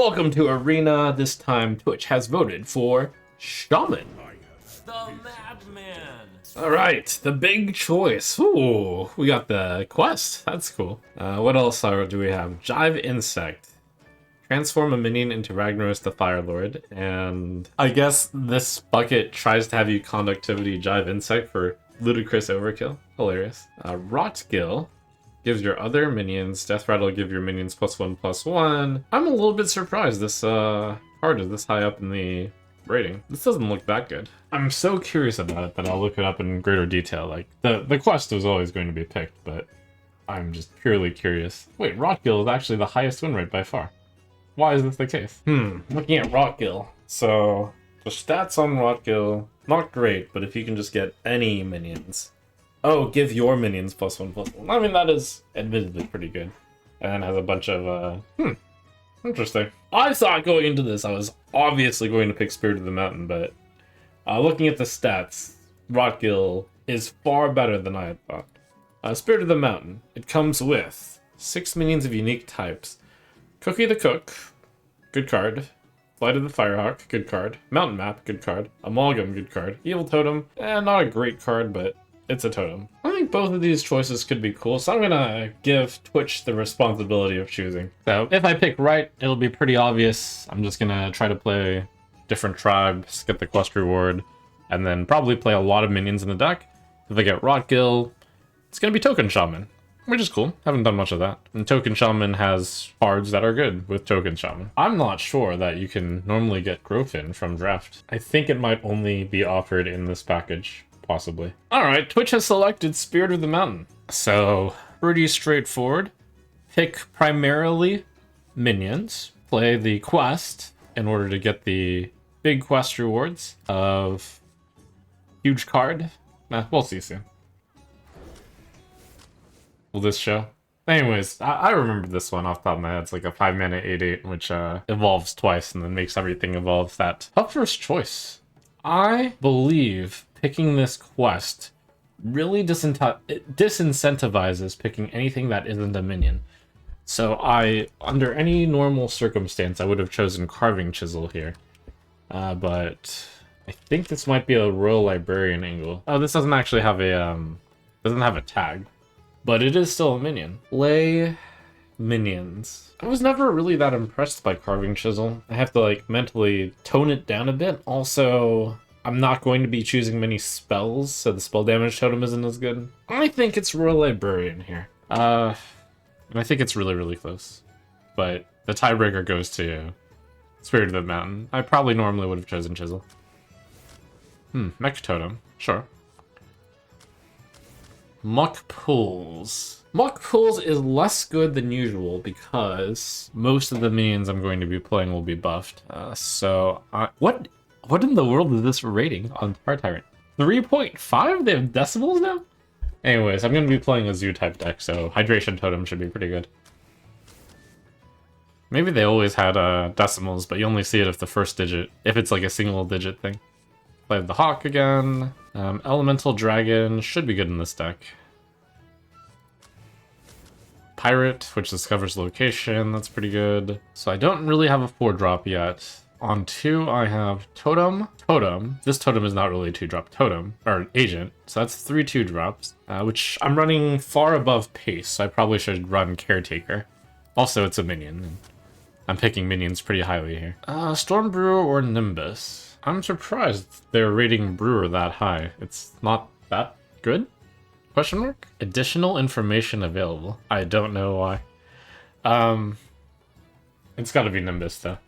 Welcome to Arena. This time Twitch has voted for Shaman. The Madman! Alright, the big choice. Ooh, we got the quest. That's cool. What else do we have? Jive Insect. Transform a minion into Ragnaros the Fire Lord. And I guess this bucket tries to have you conductivity Jive Insect for ludicrous overkill. Hilarious. Rotgill gives your other minions, Death Rattle give your minions +1/+1. I'm a little bit surprised this card is this high up in the rating. This doesn't look that good. I'm so curious about it that I'll look it up in greater detail. Like, the quest was always going to be picked, but I'm just purely curious. Wait, Rotgill is actually the highest win rate by far. Why is this the case? Looking at Rotgill. So, the stats on Rotgill, not great, but if you can just get any minions. Oh, give your minions +1/+1. I mean, that is admittedly pretty good. And has a bunch of, interesting. I thought going into this, I was obviously going to pick Spirit of the Mountain, but looking at the stats, Rotgill is far better than I had thought. Spirit of the Mountain. It comes with 6 minions of unique types. Cookie the Cook, good card. Flight of the Firehawk, good card. Mountain Map, good card. Amalgam, good card. Evil Totem, not a great card, but it's a totem. I think both of these choices could be cool, so I'm gonna give Twitch the responsibility of choosing. So if I pick right, it'll be pretty obvious. I'm just gonna try to play different tribes, get the quest reward, and then probably play a lot of minions in the deck. If I get Rotgill, it's gonna be Token Shaman, which is cool. Haven't done much of that. And Token Shaman has cards that are good with Token Shaman. I'm not sure that you can normally get Growfin from draft. I think it might only be offered in this package. Possibly. Alright, Twitch has selected Spirit of the Mountain. So, pretty straightforward. Pick primarily minions. Play the quest in order to get the big quest rewards of huge card. We'll see soon. Will this show? Anyways, I remember this one off the top of my head. It's like a 5-mana 8/8, which evolves twice and then makes everything evolve. That tough first choice. I believe picking this quest really disincentivizes picking anything that isn't a minion. So under any normal circumstance, I would have chosen Carving Chisel here. But I think this might be a Royal Librarian angle. Oh, this doesn't actually have a, doesn't have a tag. But it is still a minion. Play minions. I was never really that impressed by Carving Chisel. I have to, like, mentally tone it down a bit. Also, I'm not going to be choosing many spells, so the spell damage totem isn't as good. I think it's Royal Librarian here. And I think it's really, really close. But the tiebreaker goes to Spirit of the Mountain. I probably normally would have chosen Chisel. Mech Totem. Sure. Muck Pools. Muck Pools is less good than usual because most of the minions I'm going to be playing will be buffed. What in the world is this rating on Tar Tyrant? 3.5? They have decimals now? Anyways, I'm going to be playing a Zoo-type deck, so Hydration Totem should be pretty good. Maybe they always had decimals, but you only see it if the first digit, if it's like a single-digit thing. Play the Hawk again. Elemental Dragon should be good in this deck. Pirate, which discovers location, that's pretty good. So I don't really have a 4-drop yet. On 2, I have Totem. Totem. This Totem is not really a 2-drop Totem, or Agent, so that's 3 2-drops, which I'm running far above pace, so I probably should run Caretaker. Also, it's a minion, and I'm picking minions pretty highly here. Storm Brewer or Nimbus? I'm surprised they're rating Brewer that high. It's not that good? Question mark? Additional information available. I don't know why. It's gotta be Nimbus, though.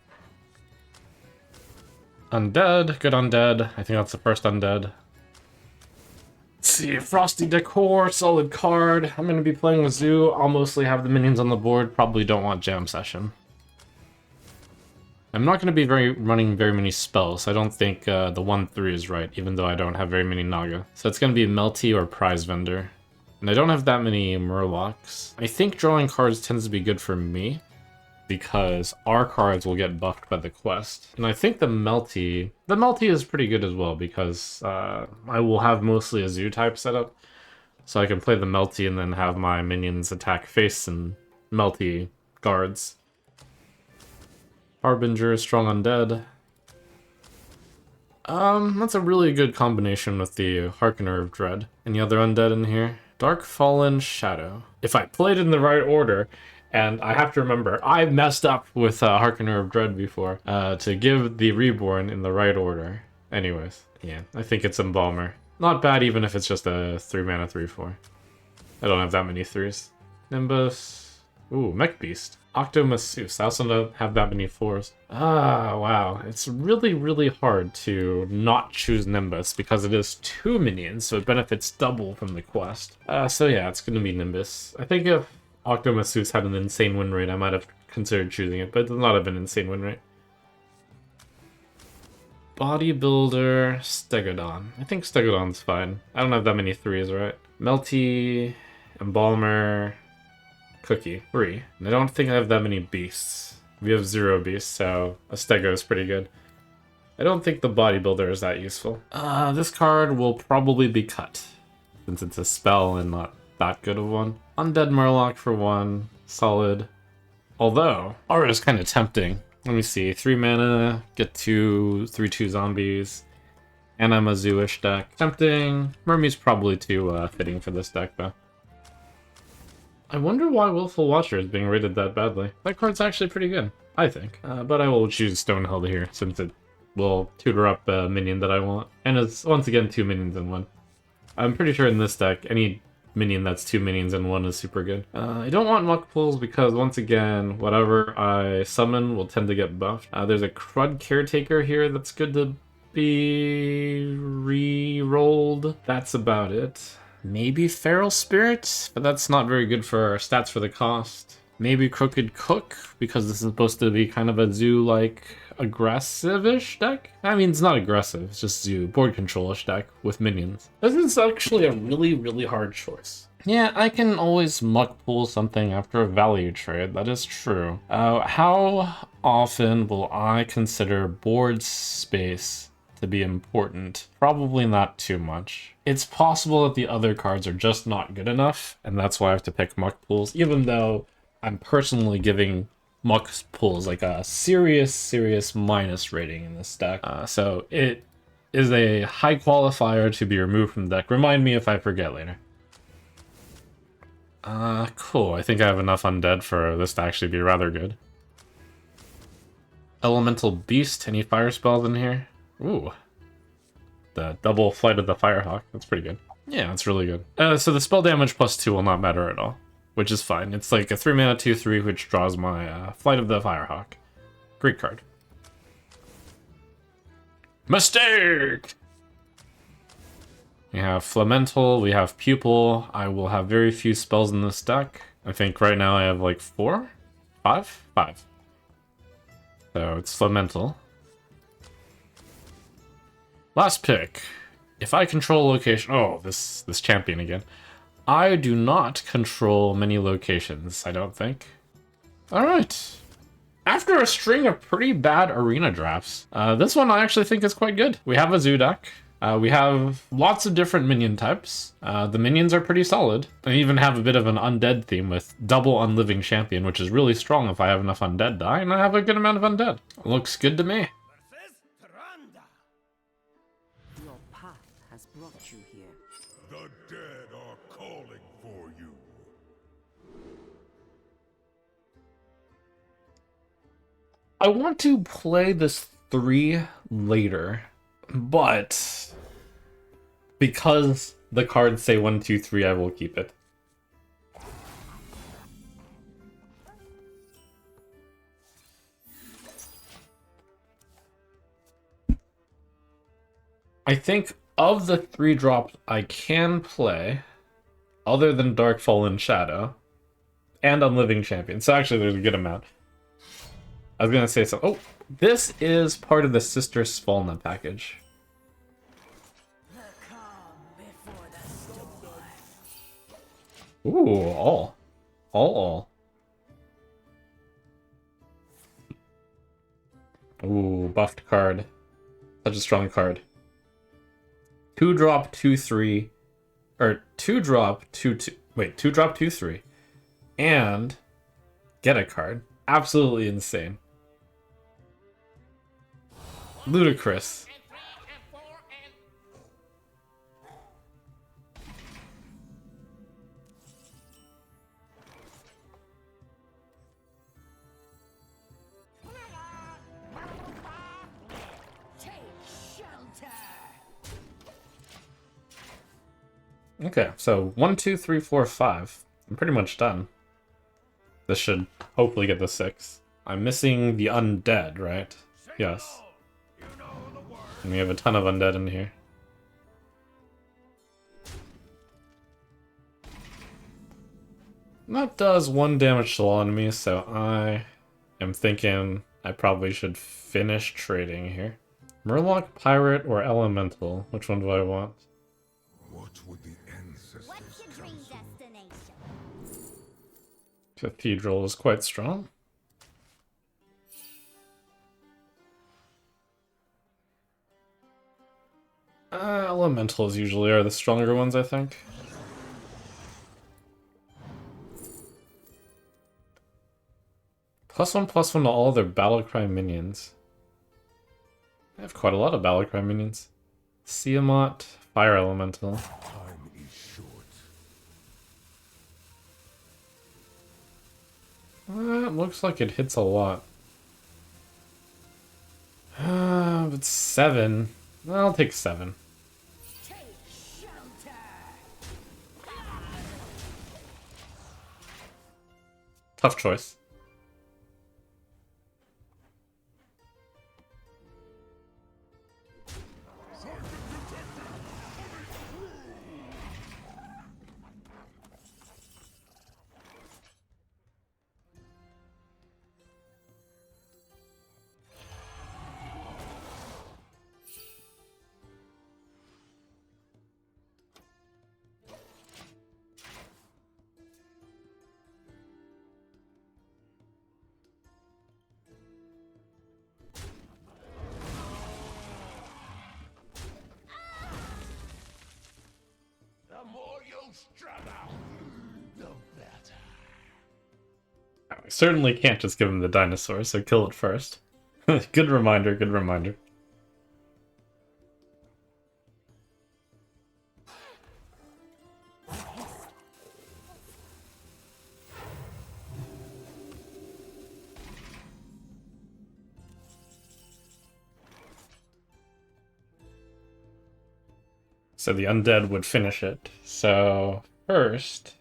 Undead, good Undead. I think that's the first Undead. Let's see, Frosty Decor, solid card. I'm going to be playing with Zoo. I'll mostly have the minions on the board. Probably don't want Jam Session. I'm not going to be running very many spells. I don't think the 1/3 is right, even though I don't have very many Naga. So it's going to be Melty or Prize Vendor. And I don't have that many Murlocs. I think drawing cards tends to be good for me, because our cards will get buffed by the quest. And I think the Melty is pretty good as well, because I will have mostly a Zoo-type setup. So I can play the Melty and then have my minions attack face and Melty guards. Harbinger, Strong Undead. That's a really good combination with the Harkener of Dread. Any other undead in here? Dark Fallen Shadow. If I played in the right order, and I have to remember, I messed up with Harkener of Dread before, to give the Reborn in the right order. Anyways, yeah, I think it's Embalmer. Not bad even if it's just a 3-mana 3/4. I don't have that many 3s. Nimbus. Ooh, Mech Beast. Octomasseuse. I also don't have that many 4s. Ah, wow. It's really, really hard to not choose Nimbus because it is 2 minions, so it benefits double from the quest. So yeah, it's gonna be Nimbus. I think if Octomasseuse had an insane win rate, I might have considered choosing it, but it does not have an insane win rate. Bodybuilder, Stegodon. I think Stegodon's fine. I don't have that many 3s, right? Melty, Embalmer, Cookie, 3. And I don't think I have that many beasts. We have 0 beasts, so a Stego is pretty good. I don't think the Bodybuilder is that useful. This card will probably be cut, since it's a spell and not that good of one. Undead Murloc for 1, solid. Although, Aura is kind of tempting. Let me see, 3 mana, get 2 3/2 zombies, and I'm a zoo-ish deck. Tempting. Mermie's probably too fitting for this deck, though. I wonder why Willful Watcher is being rated that badly. That card's actually pretty good, I think. But I will choose Stoneheld here, since it will tutor up a minion that I want. And it's, once again, 2 minions in 1. I'm pretty sure in this deck, any minion that's 2 minions in 1 is super good. I don't want Muck Pools because, once again, whatever I summon will tend to get buffed. There's a Crud Caretaker here that's good to be re-rolled. That's about it. Maybe Feral Spirit, but that's not very good for our stats for the cost. Maybe Crooked Cook, because this is supposed to be kind of a zoo-like aggressive-ish deck? I mean, it's not aggressive, it's just zoo, board control-ish deck with minions. This is actually a really, really hard choice. Yeah, I can always muck pull something after a value trade, that is true. How often will I consider board space to be important? Probably not too much. It's possible that the other cards are just not good enough, and that's why I have to pick muck pools, even though I'm personally giving muck pools like a serious minus rating in this deck. So it is a high qualifier to be removed from the deck. Remind me if I forget later. Cool. I think I have enough undead for this to actually be rather good. Elemental Beast. Any fire spells in here? Ooh. The double Flight of the Firehawk. That's pretty good. Yeah, that's really good. So the spell damage +2 will not matter at all, which is fine. It's like a 3-mana 2/3, which draws my Flight of the Firehawk. Great card. Mistake! We have Flamental, we have Pupil. I will have very few spells in this deck. I think right now I have like 4? 5? 5. So it's Flamental. Last pick. If I control location... Oh, this champion again. I do not control many locations, I don't think. Alright. After a string of pretty bad arena drafts, this one I actually think is quite good. We have a zoo deck. We have lots of different minion types. The minions are pretty solid. I even have a bit of an undead theme with double unliving champion, which is really strong if I have enough undead die, and I have a good amount of undead. Looks good to me. Your path has brought you here. The dead are calling for you. I want to play this 3 later, but because the cards say 1, 2, 3, I will keep it. I think of the 3 drops I can play, other than Dark Fallen Shadow, and Unliving Champion. So actually there's a good amount. I was gonna say something. Oh, this is part of the Sister Svalna package. Ooh, all. Ooh, buffed card. Such a strong card. 2-drop, 2/3, or 2-drop, 2/2. Wait, 2-drop, 2/3, and get a card. Absolutely insane. Ludicrous. Okay, so 1, 2, 3, 4, 5. I'm pretty much done. This should hopefully get the 6. I'm missing the undead, right? Yes. And we have a ton of undead in here. That does 1 damage to all enemies, so I am thinking I probably should finish trading here. Murloc, Pirate, or Elemental? Which one do I want? What would the ancestors What's your dream destination? Cathedral is quite strong. Elementals usually are the stronger ones, I think. +1/+1 to all their Battlecry minions. I have quite a lot of Battlecry minions. Tiamat, Fire Elemental. time is short? It looks like it hits a lot. But 7. I'll take 7. Tough choice. The more you struggle, the better. We certainly can't just give him the dinosaur, so kill it first. Good reminder, good reminder. So the undead would finish it. So first,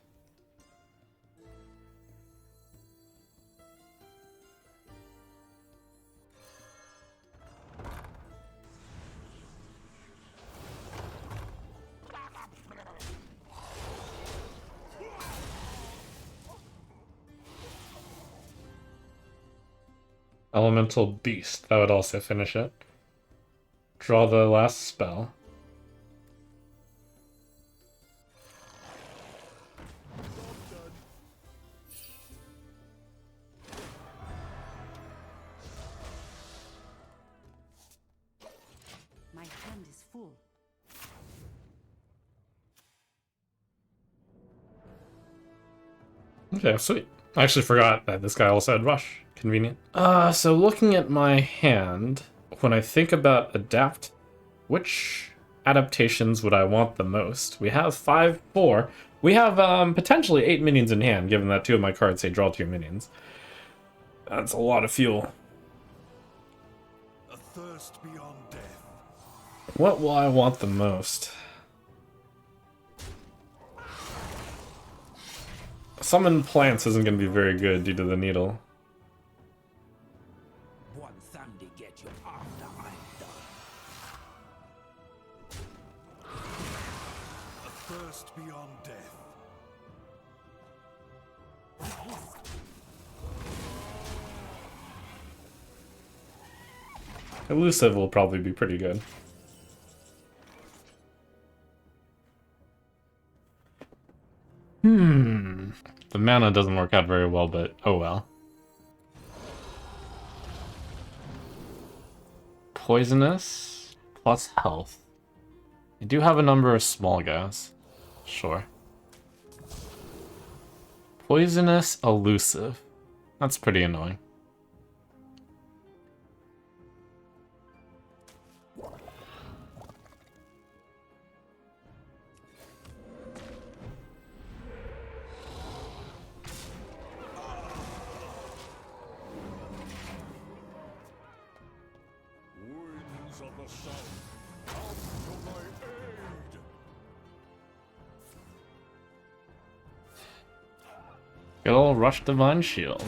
Elemental Beast. That would also finish it. Draw the last spell. My hand is full. Okay, sweet. I actually forgot that this guy also had Rush. Convenient. So looking at my hand, when I think about adapt, which adaptations would I want the most? We have 5, 4. We have potentially 8 minions in hand, given that 2 of my cards say draw 2 minions. That's a lot of fuel. A thirst beyond death. What will I want the most? Summon plants isn't going to be very good due to the needle. One Sunday get you after I'm done. A thirst beyond death. Elusive will probably be pretty good. The mana doesn't work out very well, but oh well. Poisonous plus health. I do have a number of small guys. Sure. Poisonous elusive. That's pretty annoying. the south, come to my aid! Good old Rush Divine Shield.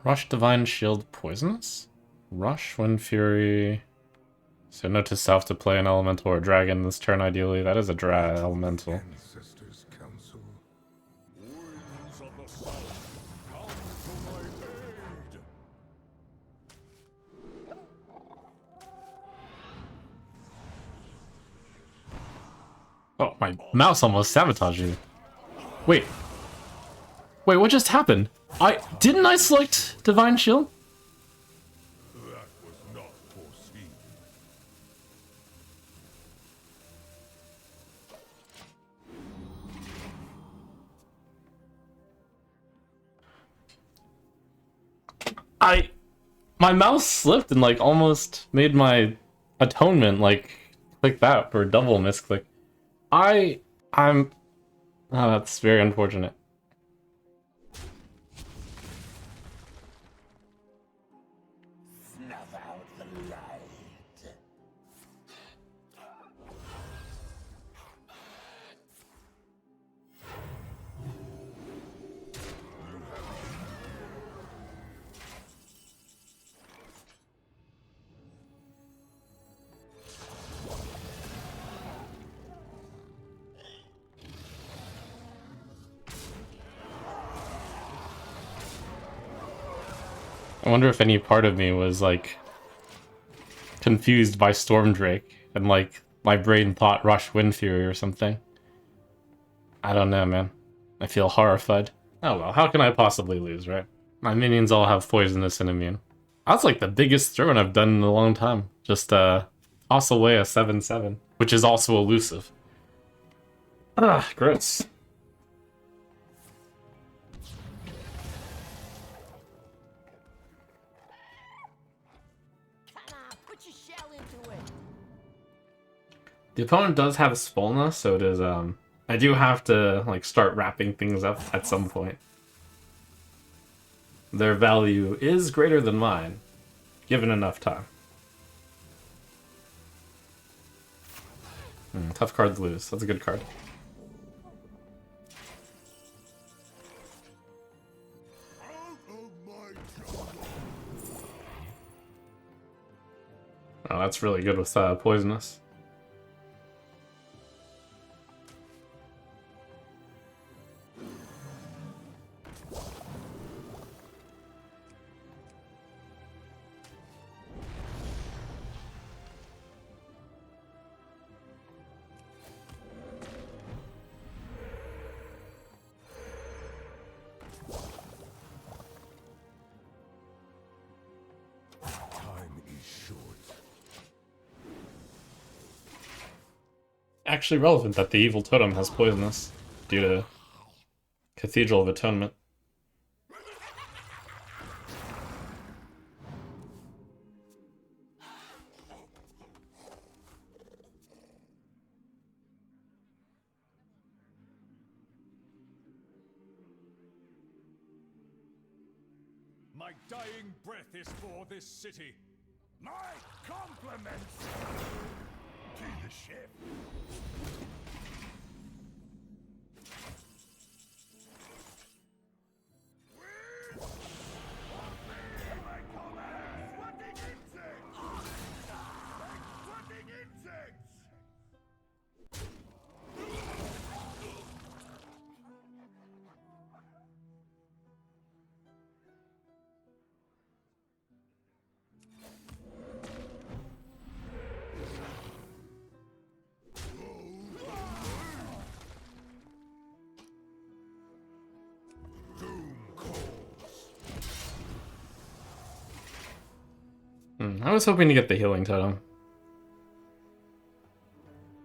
Rush Divine Shield poisonous? Rush Wind Fury. So note to self to play an elemental or dragon this turn ideally. That is a elemental. Ancestors' counsel. Winds of the south, come to my aid! Oh, my mouse almost sabotaged you. Wait. Wait, what just happened? Didn't I select Divine Shield? That was not foreseen. My mouse slipped and like almost made my atonement like click that for a double misclick. I'm oh, that's very unfortunate. Snuff out the light. I wonder if any part of me was like confused by Storm Drake and like my brain thought Rush Wind Fury or something. I don't know, man. I feel horrified. Oh well, how can I possibly lose, right? My minions all have poisonous and immune. That's like the biggest throne I've done in a long time. Just toss away a 7/7, which is also elusive. Ah, gross. Come on, put your shell into it. The opponent does have Spolna, so it is I do have to like start wrapping things up at some point. Their value is greater than mine, given enough time. Tough card to lose. That's a good card. Out of my jungle! Oh, that's really good with poisonous. Time is short. Actually relevant that the evil totem has poisonous due to Cathedral of Atonement. My dying breath is for this city. My compliments to the ship. I was hoping to get the healing totem.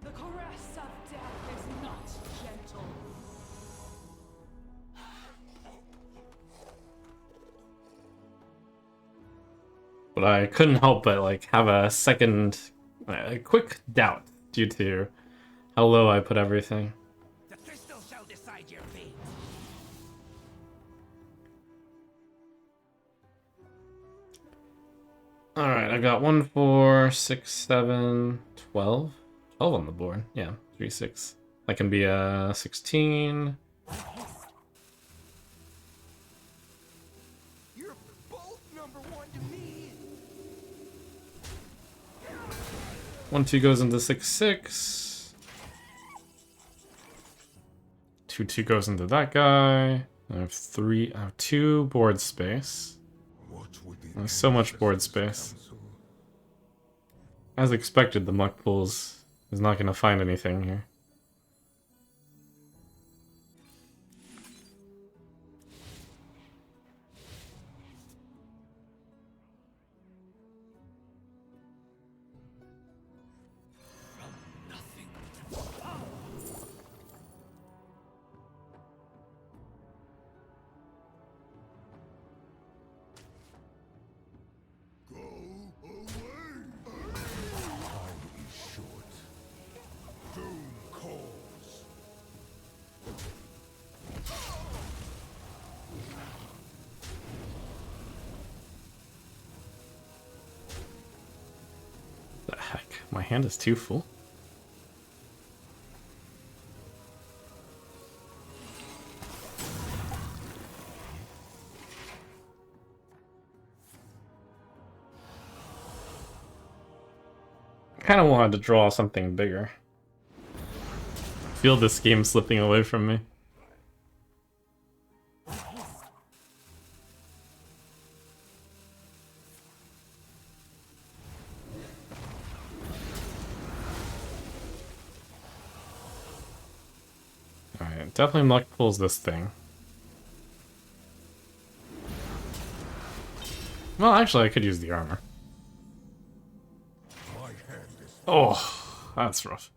The caress of death is not gentle. But I couldn't help but like have a second, a quick doubt due to how low I put everything. The crystal shall decide your fate. Alright, I got 1, 4, 6, 7, 12. 12 on the board. Yeah, 3, 6. That can be a 16. You're both number one to me. 1, 2 goes into 6, 6. 2, 2 goes into that guy. I have 3, I have 2 board space. What would the There's so much board ancestors space. counsel? As expected, the Muck Pools is not going to find anything here. Go away! Time is short. Doom calls. The heck? My hand is too full. I kind of wanted to draw something bigger. I feel this game slipping away from me. Alright, definitely Muck pulls this thing. Well, actually, I could use the armor. My hand is Oh, that's rough.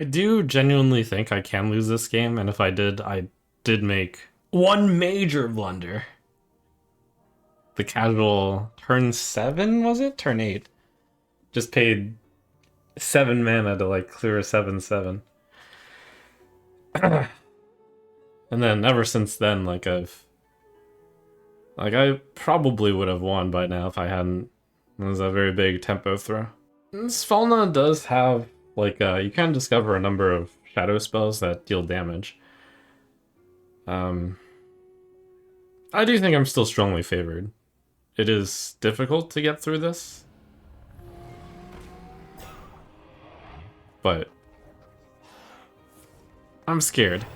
I do genuinely think I can lose this game, and if I did make one major blunder. The casual turn 7, was it? Turn 8. Just paid 7 mana to like clear a 7/7. And then ever since then, I probably would have won by now if I hadn't. It was a very big tempo throw. Svalna does have you can discover a number of shadow spells that deal damage. I do think I'm still strongly favored. It is difficult to get through this, but I'm scared.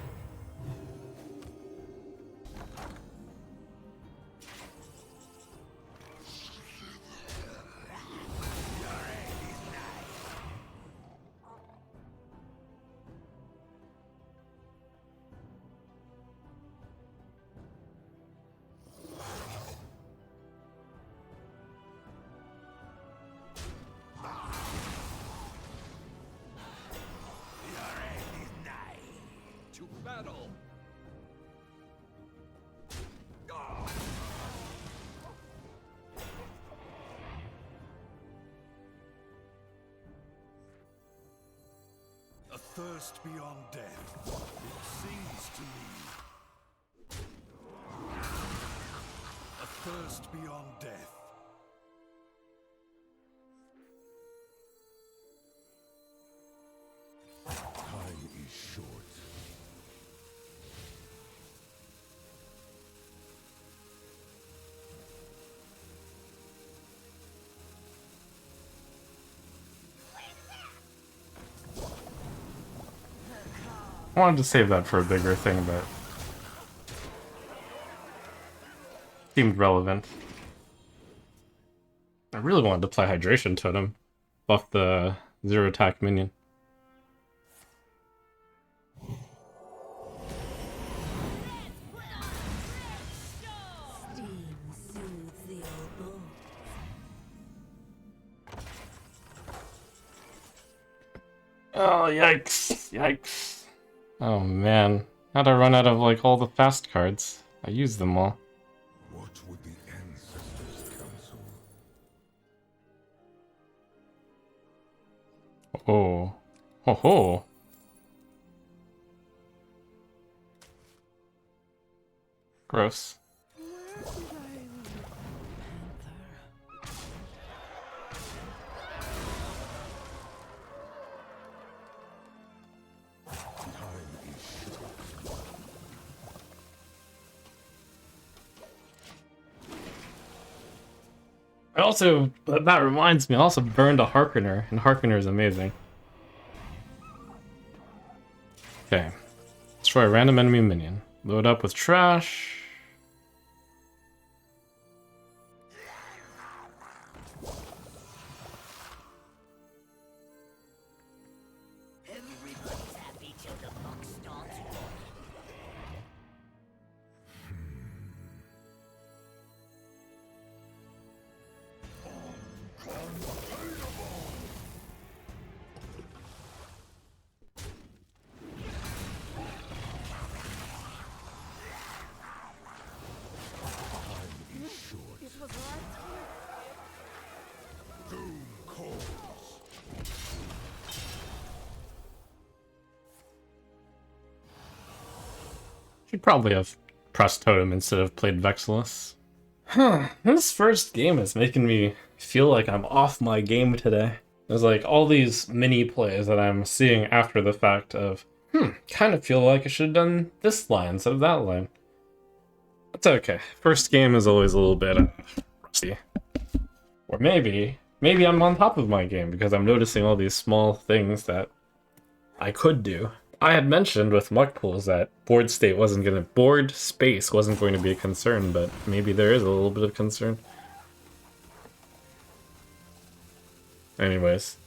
To battle. a thirst beyond death. It seems to me. A thirst beyond death. Time is short. I wanted to save that for a bigger thing, but seemed relevant. I really wanted to play Hydration Totem. Buff the zero attack minion. Steam soothes the old bones. Oh, yikes. Yikes. Oh, man. How'd I run out of, like, all the fast cards? I used them all. What would the ancestors counsel? Oh. Ho ho. Gross. I also, that reminds me, I also burned a Harkener, and Harkener is amazing. Okay. Destroy a random enemy minion. Load up with trash. Everybody's happy till the buck starts rolling. Doom calls. Should probably have pressed Totem instead of played Vexilus. Huh, this first game is making me feel like I'm off my game today. There's like all these mini plays that I'm seeing after the fact of, kind of feel like I should have done this line instead of that line. It's okay. First game is always a little bit rusty. Or maybe I'm on top of my game because I'm noticing all these small things that I could do. I had mentioned with muck pools that board space wasn't going to be a concern, but maybe there is a little bit of concern. Anyways,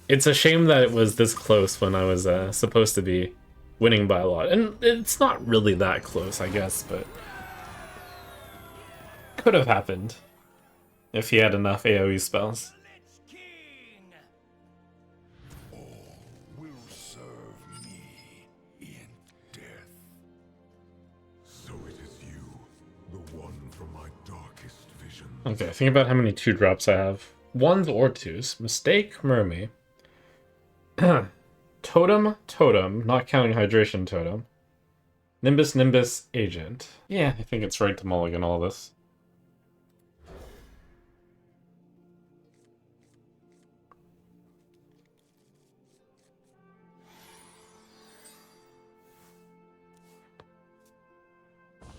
it's a shame that it was this close when I was supposed to be winning by a lot, and it's not really that close, I guess, but could have happened if he had enough AoE spells. Lich King! Will serve me in death. So it is you, the one from my darkest vision. Okay, think about how many 2-drops I have. 1s or 2s. Mistake, Mermy. Totem, not counting Hydration Totem. Nimbus, Agent. Yeah, I think it's right to mulligan all this.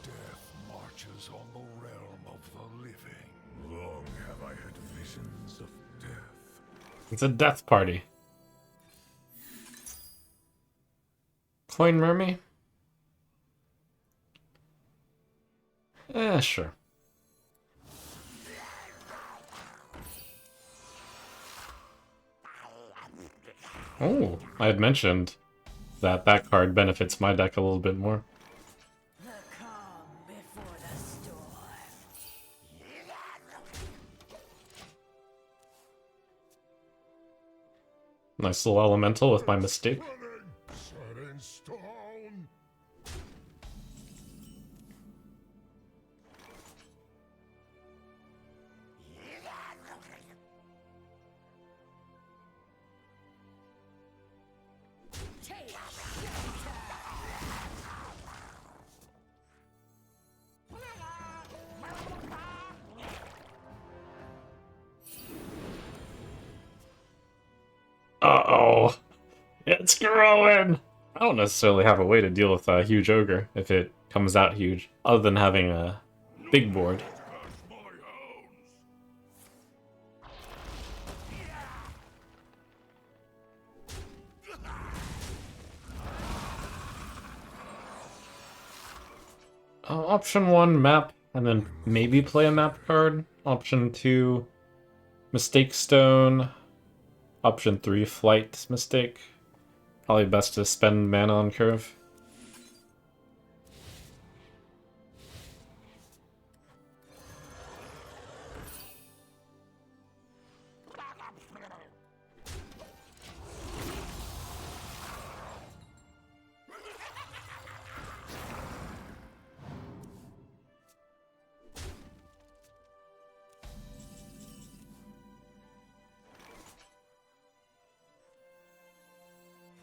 Death marches on the realm of the living. Long have I had visions of death. It's a death party. Coin Mermy? Sure. Oh, I had mentioned that that card benefits my deck a little bit more. The calm before the storm. Nice little elemental with my mistake. Set in stone. Take Uh-oh. It's growing! I don't necessarily have a way to deal with a huge ogre if it comes out huge, other than having a big board. My hounds. Option 1, map, and then maybe play a map card. Option 2, Mistake Stone. Option 3, Flight Mistake. Probably best to spend mana on curve.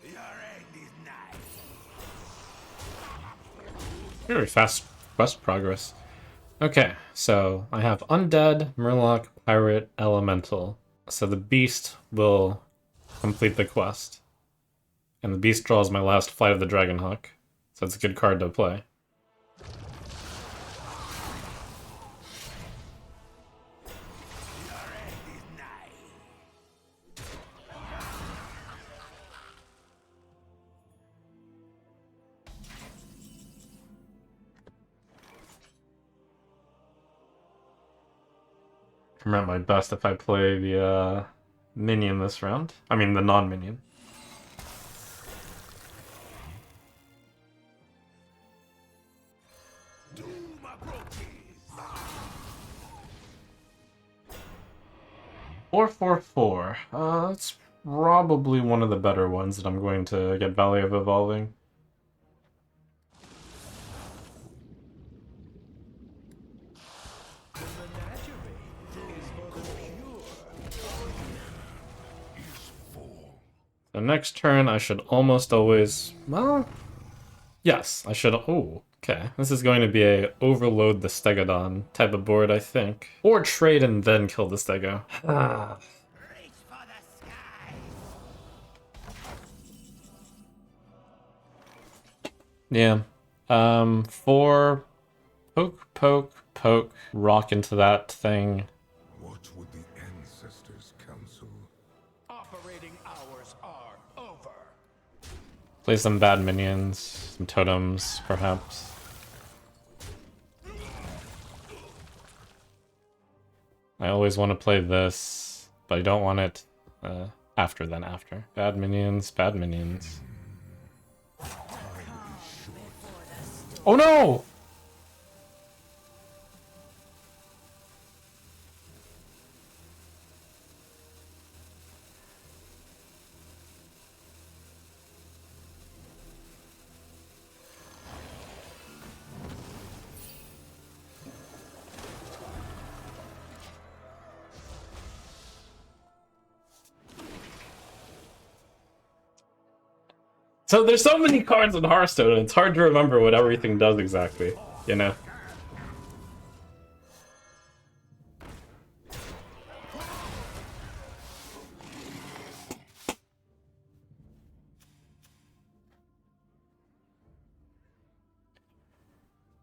Your end is nigh. Very fast quest progress. Okay, so I have Undead, Murloc, Pirate, Elemental. So the Beast will complete the quest. And the Beast draws my last Flight of the Dragonhawk. So it's a good card to play. Your end is nigh. I'm at my best if I play the minion this round. I mean the non-minion. Doom approaches. 444. That's probably one of the better ones that I'm going to get Valley of Evolving. The next turn I should almost always... Well... Yes, I should... Oh, okay. This is going to be a overload the Stegodon type of board, I think. Or trade and then kill the Stego. Reach for the sky. Yeah. 4... Poke, poke, poke. Rock into that thing. What would the ancestors counsel? Operating hours are over. Play some bad minions. Some totems, perhaps. I always want to play this, but I don't want it after then after. Bad minions, bad minions. Oh no! So there's so many cards in Hearthstone, and it's hard to remember what everything does exactly, you know?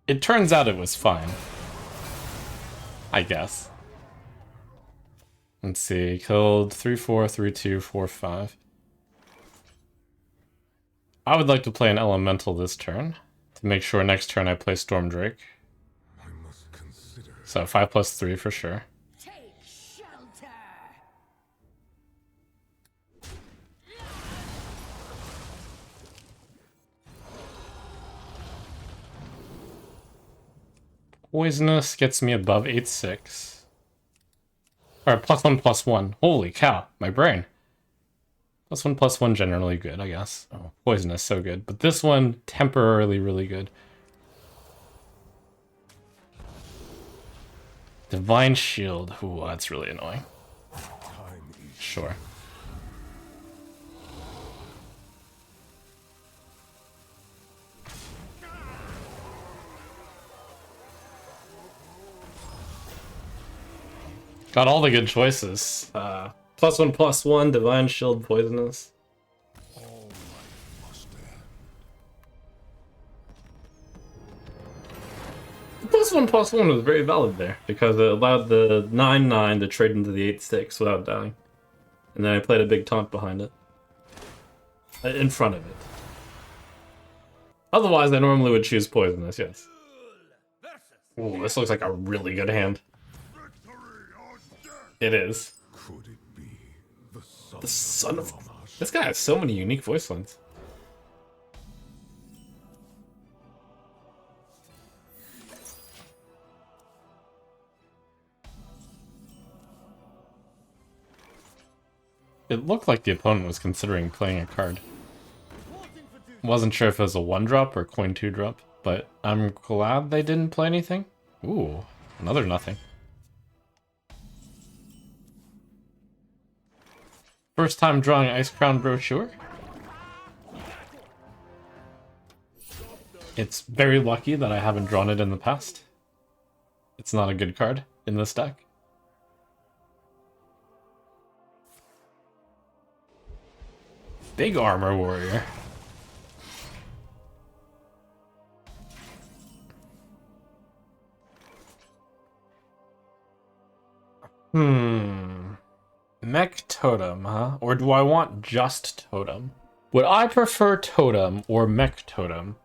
It turns out it was fine. I guess. Let's see, killed 3/4, 3/2, 4/5. I would like to play an Elemental this turn, to make sure next turn I play Stormdrake. I must consider. So 5+3 for sure. Take shelter. Poisonous gets me above 8/6. Or +1/+1. Holy cow, my brain. +1/+1 generally good, I guess. Oh, poisonous, so good. But this one, temporarily really good. Divine Shield. Ooh, that's really annoying. Sure. Got all the good choices. +1/+1, Divine Shield, Poisonous. All life must end. +1/+1 was very valid there, because it allowed the 9/9 to trade into the 8/6 without dying. And then I played a big taunt behind it. In front of it. Otherwise, I normally would choose Poisonous, yes. Ooh, this looks like a really good hand. Victory or death! It is. Could it be The son of... Shamash? This guy has so many unique voice lines. It looked like the opponent was considering playing a card. Wasn't sure if it was a 1-drop or coin 2-drop, but I'm glad they didn't play anything. Ooh, another nothing. First time drawing Ice Crown brochure. It's very lucky that I haven't drawn it in the past. It's not a good card in this deck. Big Armor Warrior. Mech Totem, huh? Or do I want just Totem? Would I prefer Totem or Mech Totem?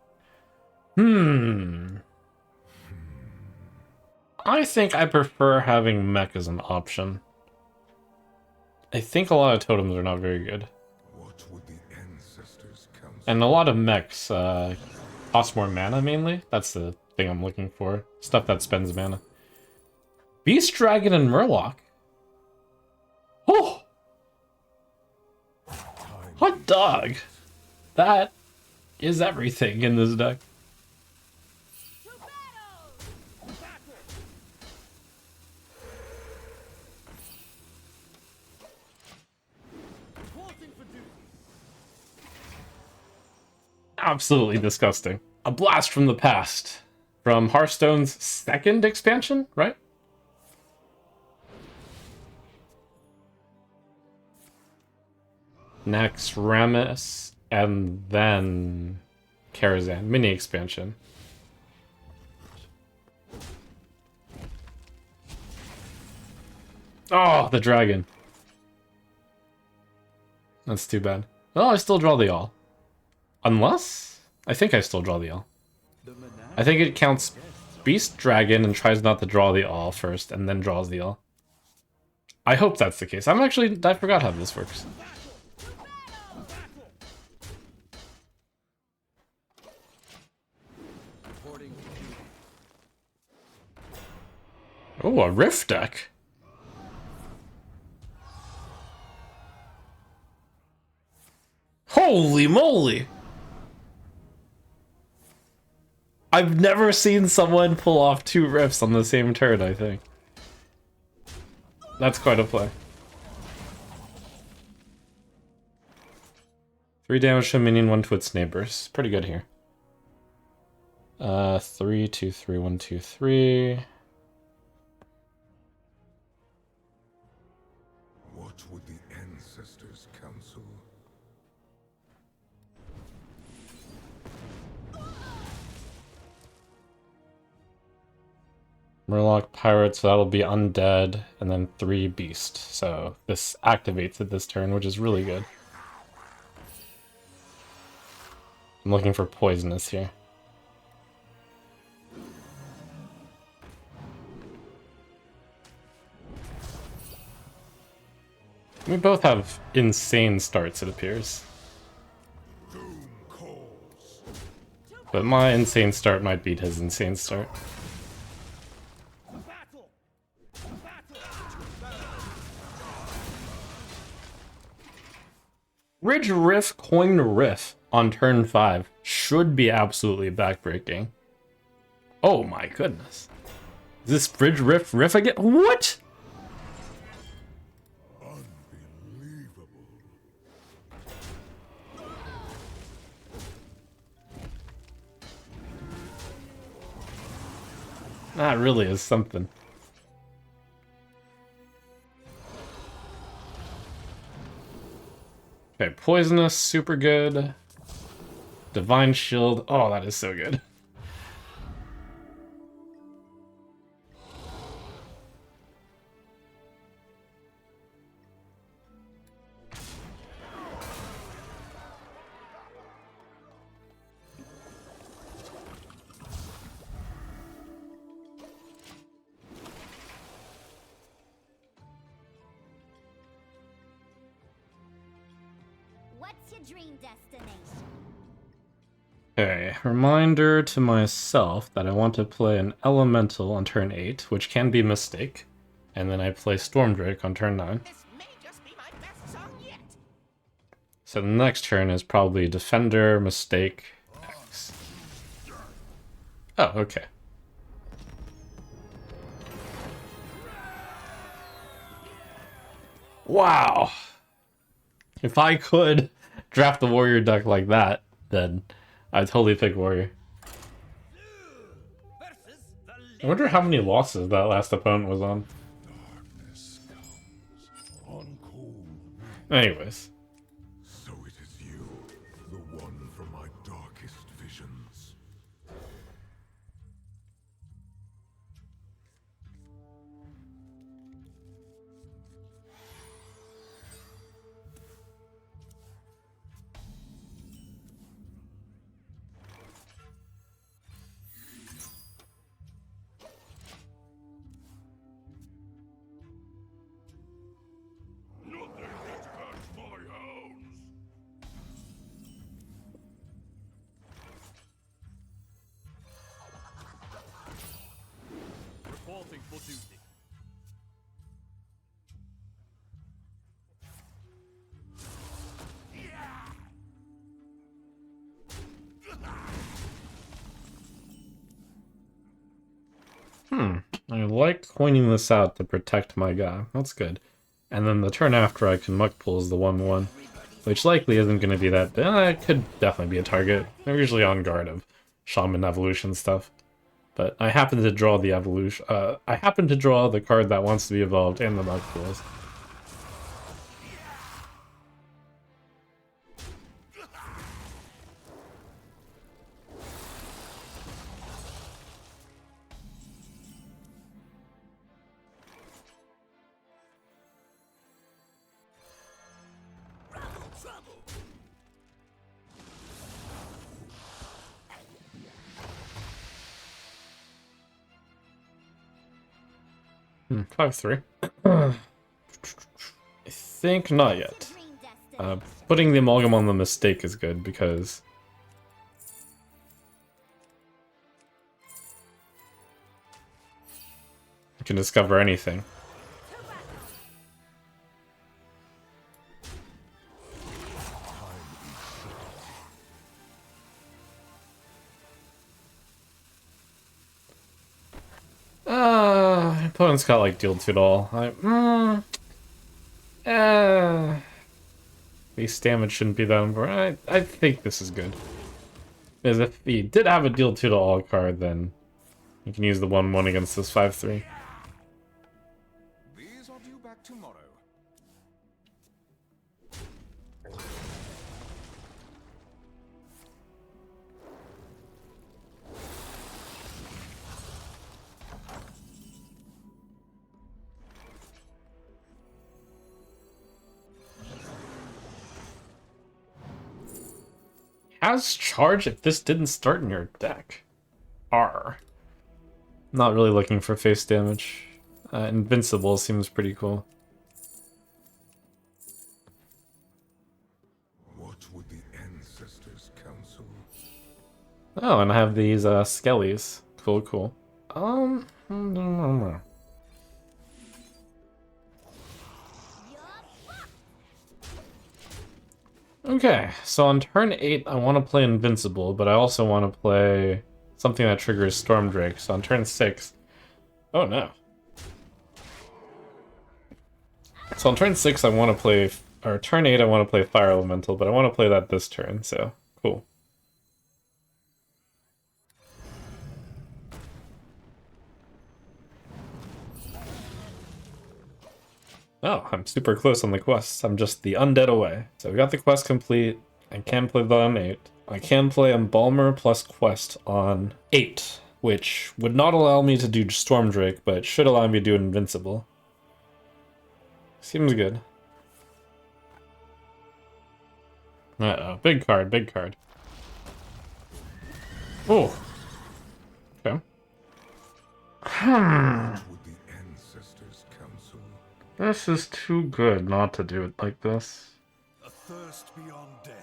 I think I prefer having Mech as an option. I think a lot of Totems are not very good. What would the ancestors counsel? And a lot of mechs cost more mana, mainly. That's the thing I'm looking for. Stuff that spends mana. Beast Dragon and Murloc. Oh! Hot dog! That is everything in this deck. Absolutely disgusting. A blast from the past. From Hearthstone's second expansion, right? Next, Rammus, and then Karazhan. Mini expansion. Oh, the dragon. That's too bad. Well, I still draw the all. Unless? I think I still draw the all. I think it counts Beast Dragon and tries not to draw the all first, and then draws the all. I hope that's the case. I forgot how this works. Oh, a Rift deck. Holy moly! I've never seen someone pull off 2 Rifts on the same turn, I think. That's quite a play. 3 damage to a minion, 1 to its neighbors. Pretty good here. 3, 2, 3, 1, 2, 3. What would the ancestors counsel? Murloc Pirates, so that'll be Undead, and then 3 Beast. So this activates it this turn, which is really good. I'm looking for Poisonous here. We both have insane starts, it appears. Doom calls. But my insane start might beat his insane start. Ridge Riff, Coin Riff on turn 5 should be absolutely backbreaking. Oh my goodness. Is this Bridge Riff again? What? Unbelievable. That really is something. Okay, Poisonous, super good. Divine Shield, oh, that is so good. What's your dream destination? Okay, reminder to myself that I want to play an Elemental on turn 8, which can be Mistake, and then I play Stormdrake on turn 9. This may just be my best song yet. So the next turn is probably Defender, Mistake, X. Oh, okay. Wow! If I could draft the Warrior deck like that, then I'd totally pick Warrior. Versus the I wonder how many losses that last opponent was on. Darkness comes on cold. Anyways. So it is you, the one from my darkest visions. Nothing can catch my hounds. Reporting for duty. I like coining this out to protect my guy. That's good. And then the turn after I can Muck Pull is the 1-1. Which likely isn't going to be that big. It could definitely be a target. They're usually on guard of Shaman evolution stuff. But I happen to draw the evolution. I happen to draw the card that wants to be evolved and the Muck Pulls. Hmm, 5-3. I think not yet. Dream destination. Putting the Amalgam on the Mistake is good because you can discover anything. Opponent's got like deal 2 to all. Base damage shouldn't be that important. I think this is good. Because if he did have a deal 2 to all card, then you can use the 1-1 against this 5-3. These are due back tomorrow. Has charge if this didn't start in your deck. Not really looking for face damage. Invincible seems pretty cool. What would the ancestors counsel? Oh, and I have these skellies. Cool. Okay, so on turn 8, I want to play Invincible, but I also want to play something that triggers Stormdrake. So on turn 6... Oh no. So on turn 6, I want to play... Or turn 8, I want to play Fire Elemental, but I want to play that this turn, so cool. Oh, I'm super close on the quests. I'm just the undead away. So we got the quest complete. I can play that on 8. I can play Embalmer plus quest on 8, which would not allow me to do Stormdrake, but should allow me to do Invincible. Seems good. Uh-oh, big card. Oh. Okay. What would the ancestors counsel? This is too good not to do it like this. A third thirst beyond death.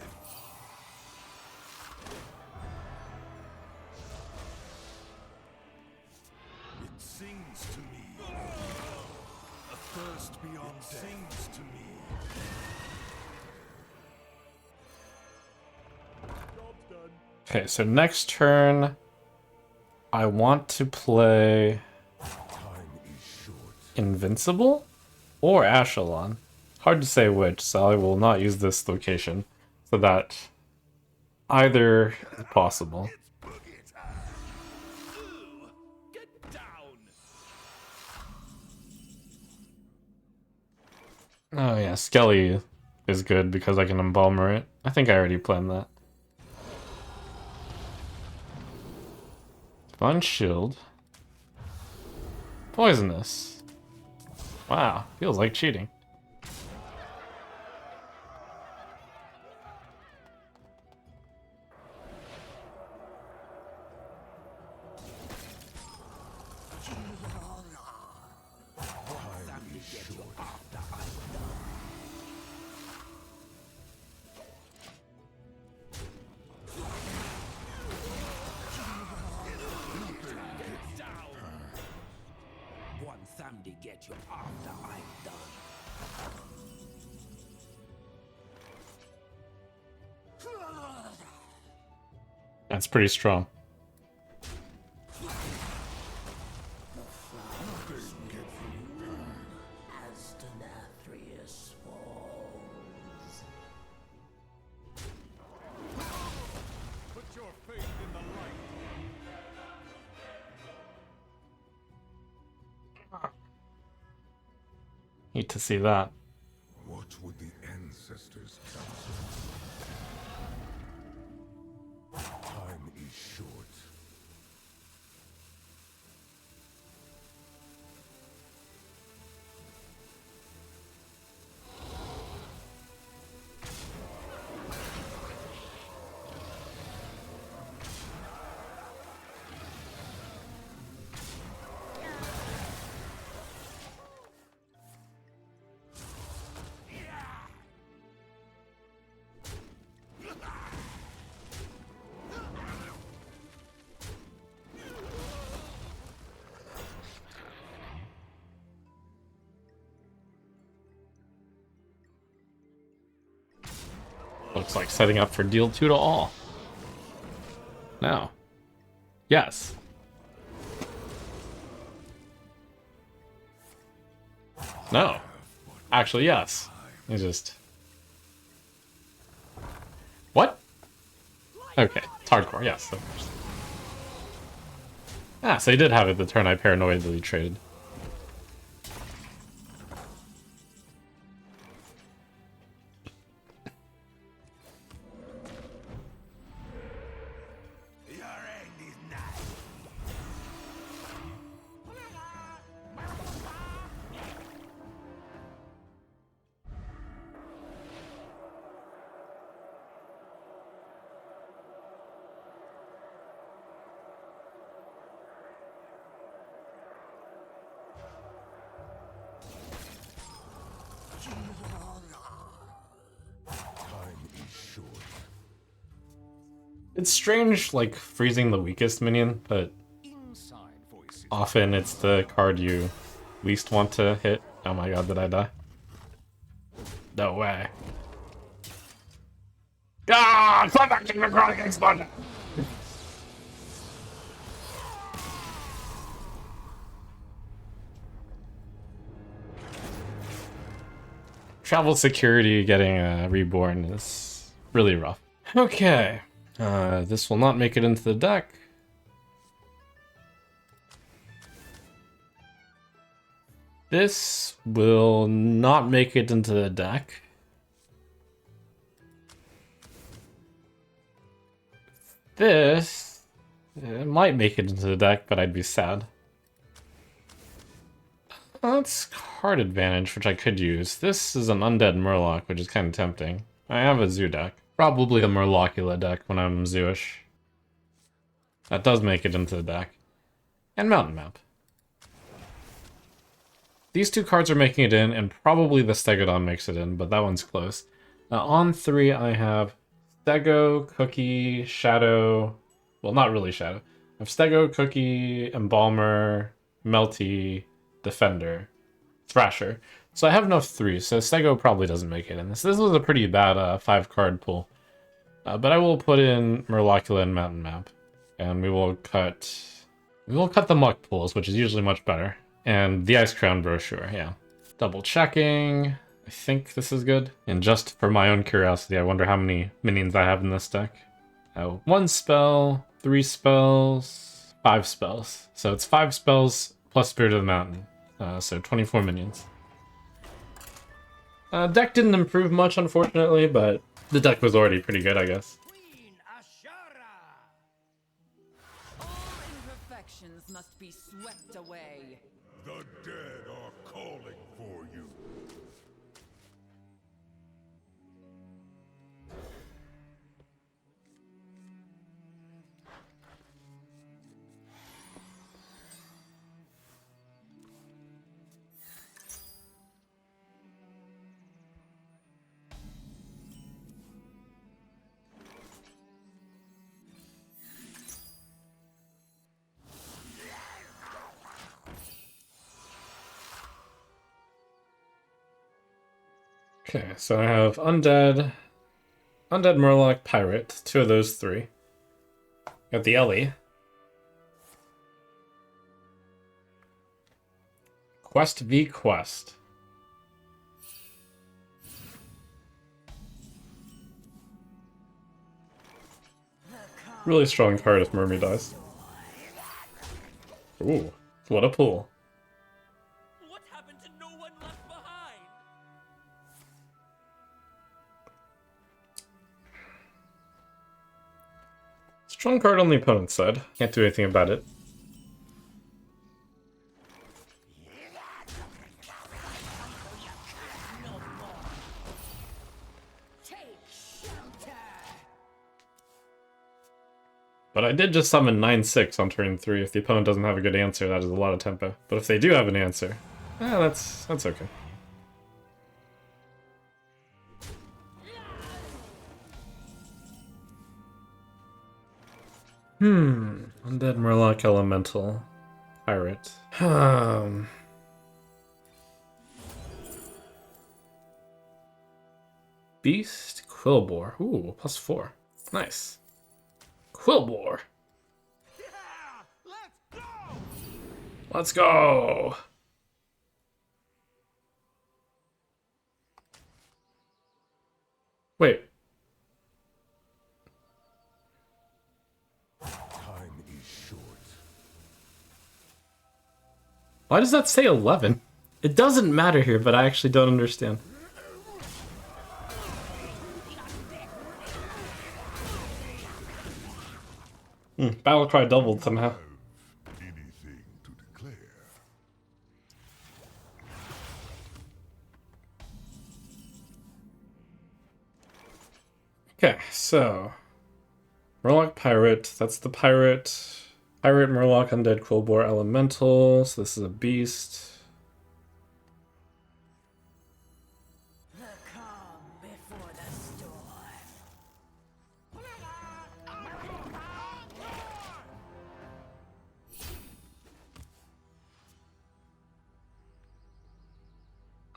It sings to me. A thirst beyond death. Sings to me. Okay, so next turn, I want to play Time is short. Invincible or Ashelon. Hard to say which, so I will not use this location, so that either is possible. Boogie time. Get down! Oh yeah, Skelly is good because I can Embalmer it. I think I already planned that. Fun Shield. Poisonous. Wow, feels like cheating. One thumb to get you after I'm done. That's pretty strong. As Denathrius falls. Put your faith in the light. Need to see that. What would the ancestors counsel? Time is short. Looks like setting up for deal 2 to all. No. Yes. No. Actually, yes. I just... What? Okay, it's hardcore, yes. Of course. Ah, so he did have it the turn I paranoidly traded. Your end is nigh. Time is short. It's strange, like, freezing the weakest minion, but Inside voices. often it's the card you least want to hit. Oh my god, did I die? No way. Ah! Climactic necrotic explosion! Travel security getting reborn is really rough. Okay. This will not make it into the deck. This will not make it into the deck. This it might make it into the deck, but I'd be sad. That's card advantage, which I could use. This is an undead Murloc, which is kind of tempting. I have a zoo deck. Probably a Murlocula deck when I'm zooish. That does make it into the deck. And Mountain Map. These two cards are making it in, and probably the Stegodon makes it in, but that one's close. On 3, I have Stego, Cookie, Shadow. Well, not really Shadow. I have Stego, Cookie, Embalmer, Melty, Defender, Thrasher. So I have enough 3, so Stego probably doesn't make it in this. This was a pretty bad 5-card pull. But I will put in Murlocula and Mountain Map. And we will cut the Muck pools, which is usually much better. And the Ice Crown Brochure, yeah. Double checking. I think this is good. And just for my own curiosity, I wonder how many minions I have in this deck. 1 spell, 3 spells, 5 spells. So it's 5 spells plus Spirit of the Mountain. So 24 minions. Deck didn't improve much, unfortunately, but the deck was already pretty good, I guess. Queen Ashara! All imperfections must be swept away. The dead are calling for you. Okay, so I have Undead, Murloc, Pirate, 2 of those 3. Got the Ellie. Quest v Quest. Really strong card if Mermy dies. Ooh, what a pull. What happened to no one left behind? Strong card on the opponent's side. Can't do anything about it. Take shelter. But I did just summon 9/6 on turn 3. If the opponent doesn't have a good answer, that is a lot of tempo. But if they do have an answer, that's okay. Undead Murloc Elemental. Pirate. Beast Quillbore. Ooh, +4. Nice. Quillbore. Yeah! Let's go! Let's go! Wait. Time is short. Why does that say 11? It doesn't matter here, but I actually don't understand. Battlecry doubled somehow. Anything to declare? Okay, so Murloc Pirate, that's the pirate. Pirate, Murloc, Undead, Quillbore, Elemental. So this is a beast. The calm before the storm.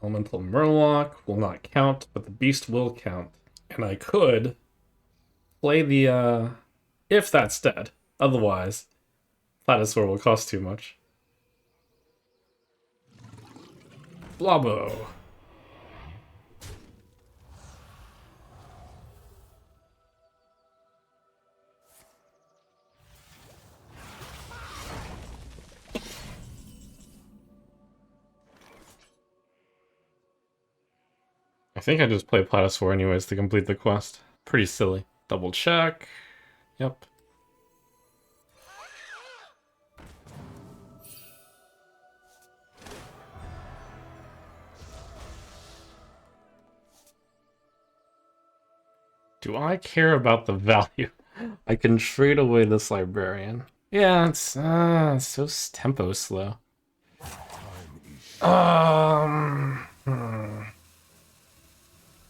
Elemental Murloc will not count, but the beast will count. And I could play the, if that's dead. Otherwise, Platysaur will cost too much. Blobbo. I think I just play Platysaur anyways to complete the quest. Pretty silly. Double check. Yep. Do I care about the value? I can trade away this librarian. Yeah, it's so tempo slow.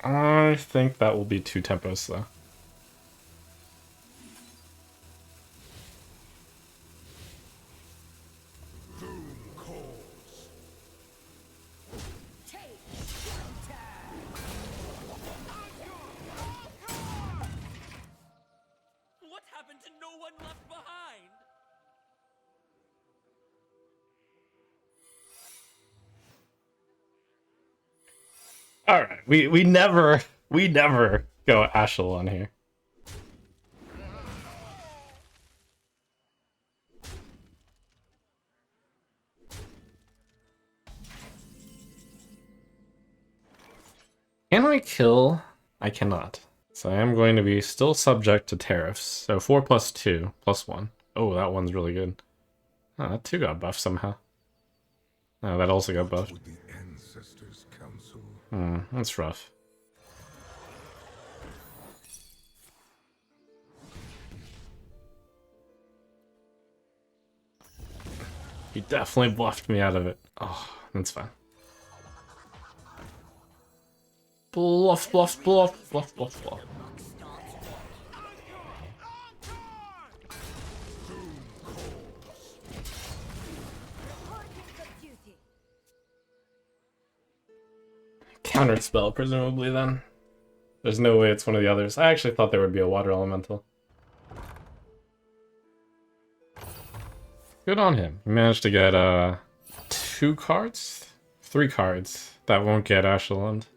I think that will be 2 tempos though. What happened to no one left behind? All right, we never go Ashel on here. Can I kill? I cannot. So I am going to be still subject to tariffs. So 4 plus 2 plus 1. Oh, that one's really good. Oh, that 2 got buffed somehow. Oh, that also got buffed. With the ancestors' counsel. That's rough. He definitely bluffed me out of it. Oh, that's fine. Bluff, bluff, bluff, bluff, bluff, bluff. Counter spell, presumably, then. There's no way it's one of the others. I actually thought there would be a water elemental. Good on him. He managed to get 2 cards? 3 cards that won't get Ashland.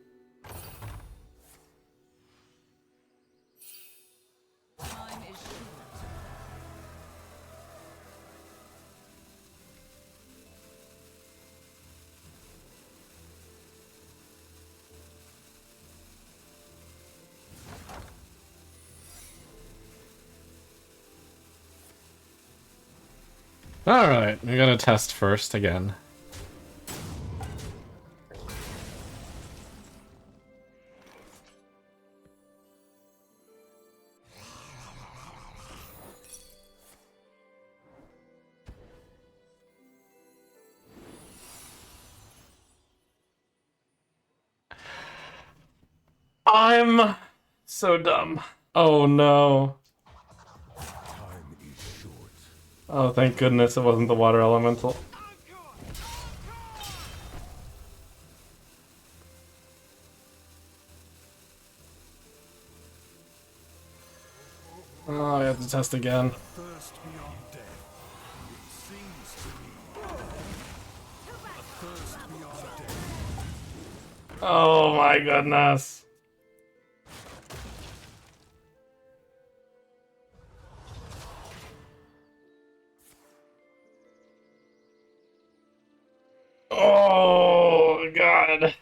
Alright, we're gonna test first again. I'm so dumb. Oh no. Time is short. Oh, thank goodness it wasn't the water elemental. Oh, I have to test again. Thirst beyond death. It seems to be. A thirst beyond death. Oh my goodness. Oh god.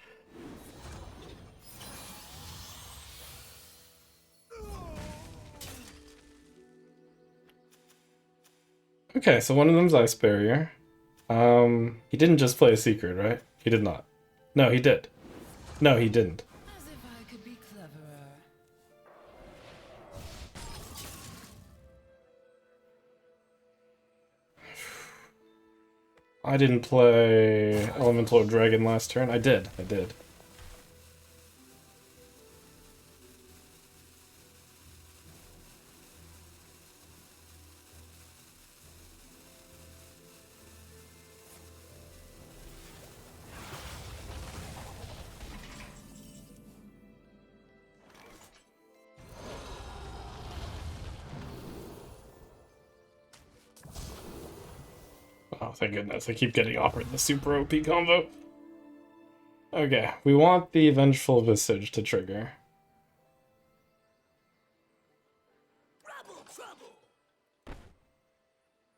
Okay, so one of them's Ice Barrier. He didn't just play a secret, right? He did not. No, he did. No, he didn't. As if I could be cleverer. I didn't play Elemental or Dragon last turn. I did. Oh, thank goodness. I keep getting offered the super OP combo. Okay, we want the Vengeful Visage to trigger.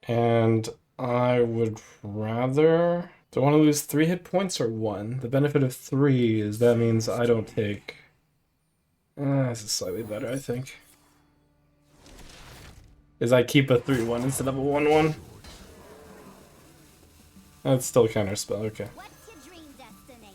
And I would rather... Do I want to lose 3 hit points or 1? The benefit of 3 is that means I don't take... this is slightly better, I think. Is I keep a 3-1 instead of a 1-1. That's still counterspell, okay. What's your dream destination?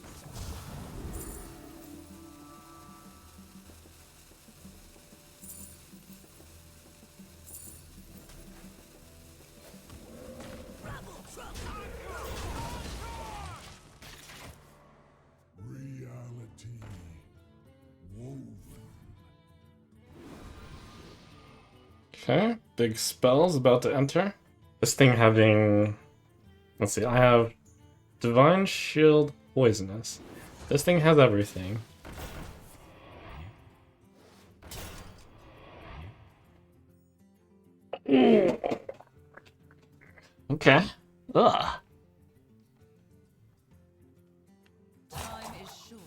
Reality woven Okay, big spell's about to enter. This thing having... Let's see, I have Divine Shield Poisonous. This thing has everything. Okay. Ugh. Time is short.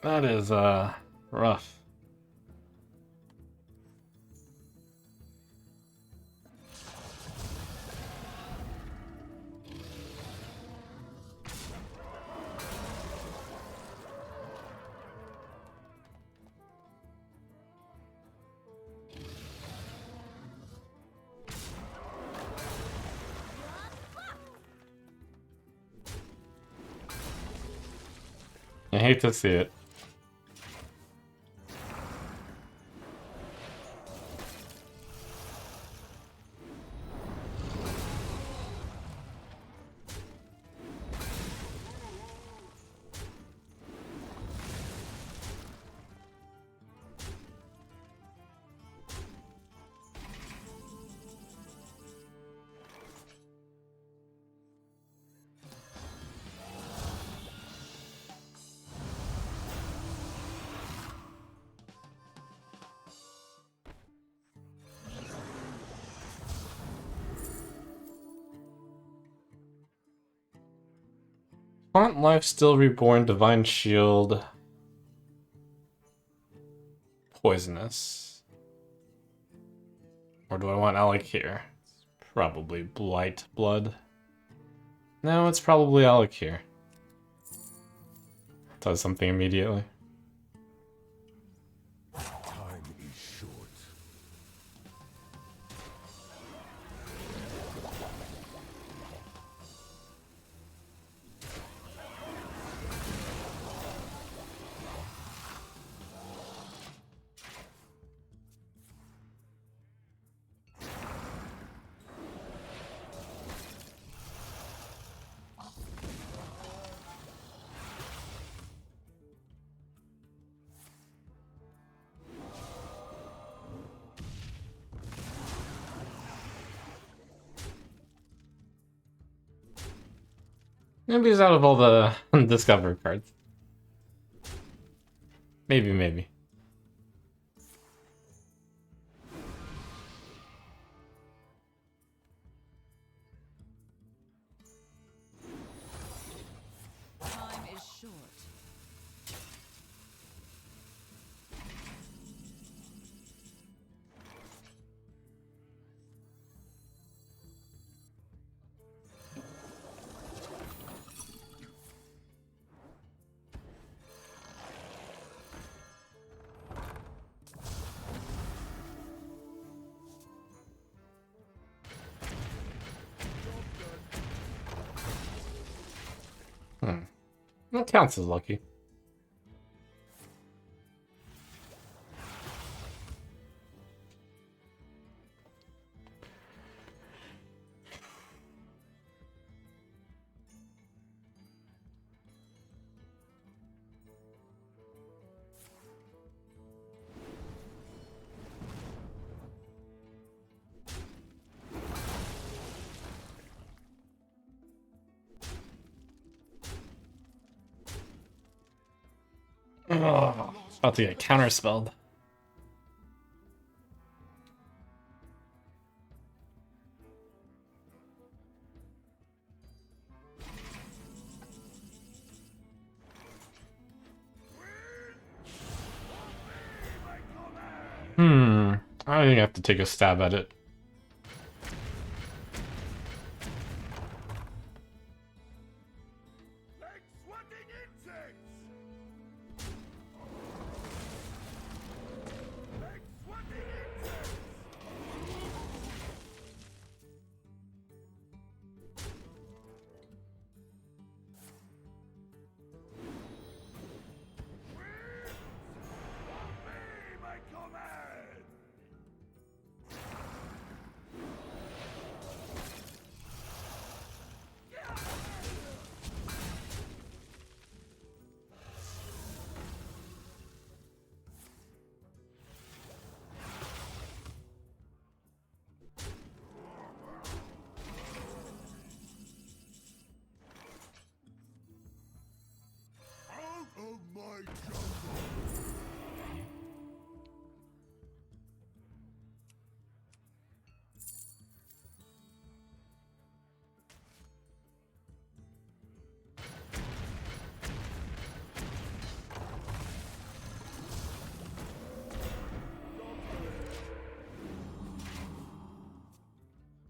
That is, rough. I hate to see it. Haunt Life Still Reborn, Divine Shield, Poisonous. Or do I want Alec here? It's probably Blight Blood. No, it's probably Alec here. Does something immediately. Time is short. Maybe he's out of all the Discover cards. Maybe, maybe. Time is short. That counts as lucky. Oh, about to get counterspelled. I think I have to take a stab at it. Like swatting insects! Like swatting insects!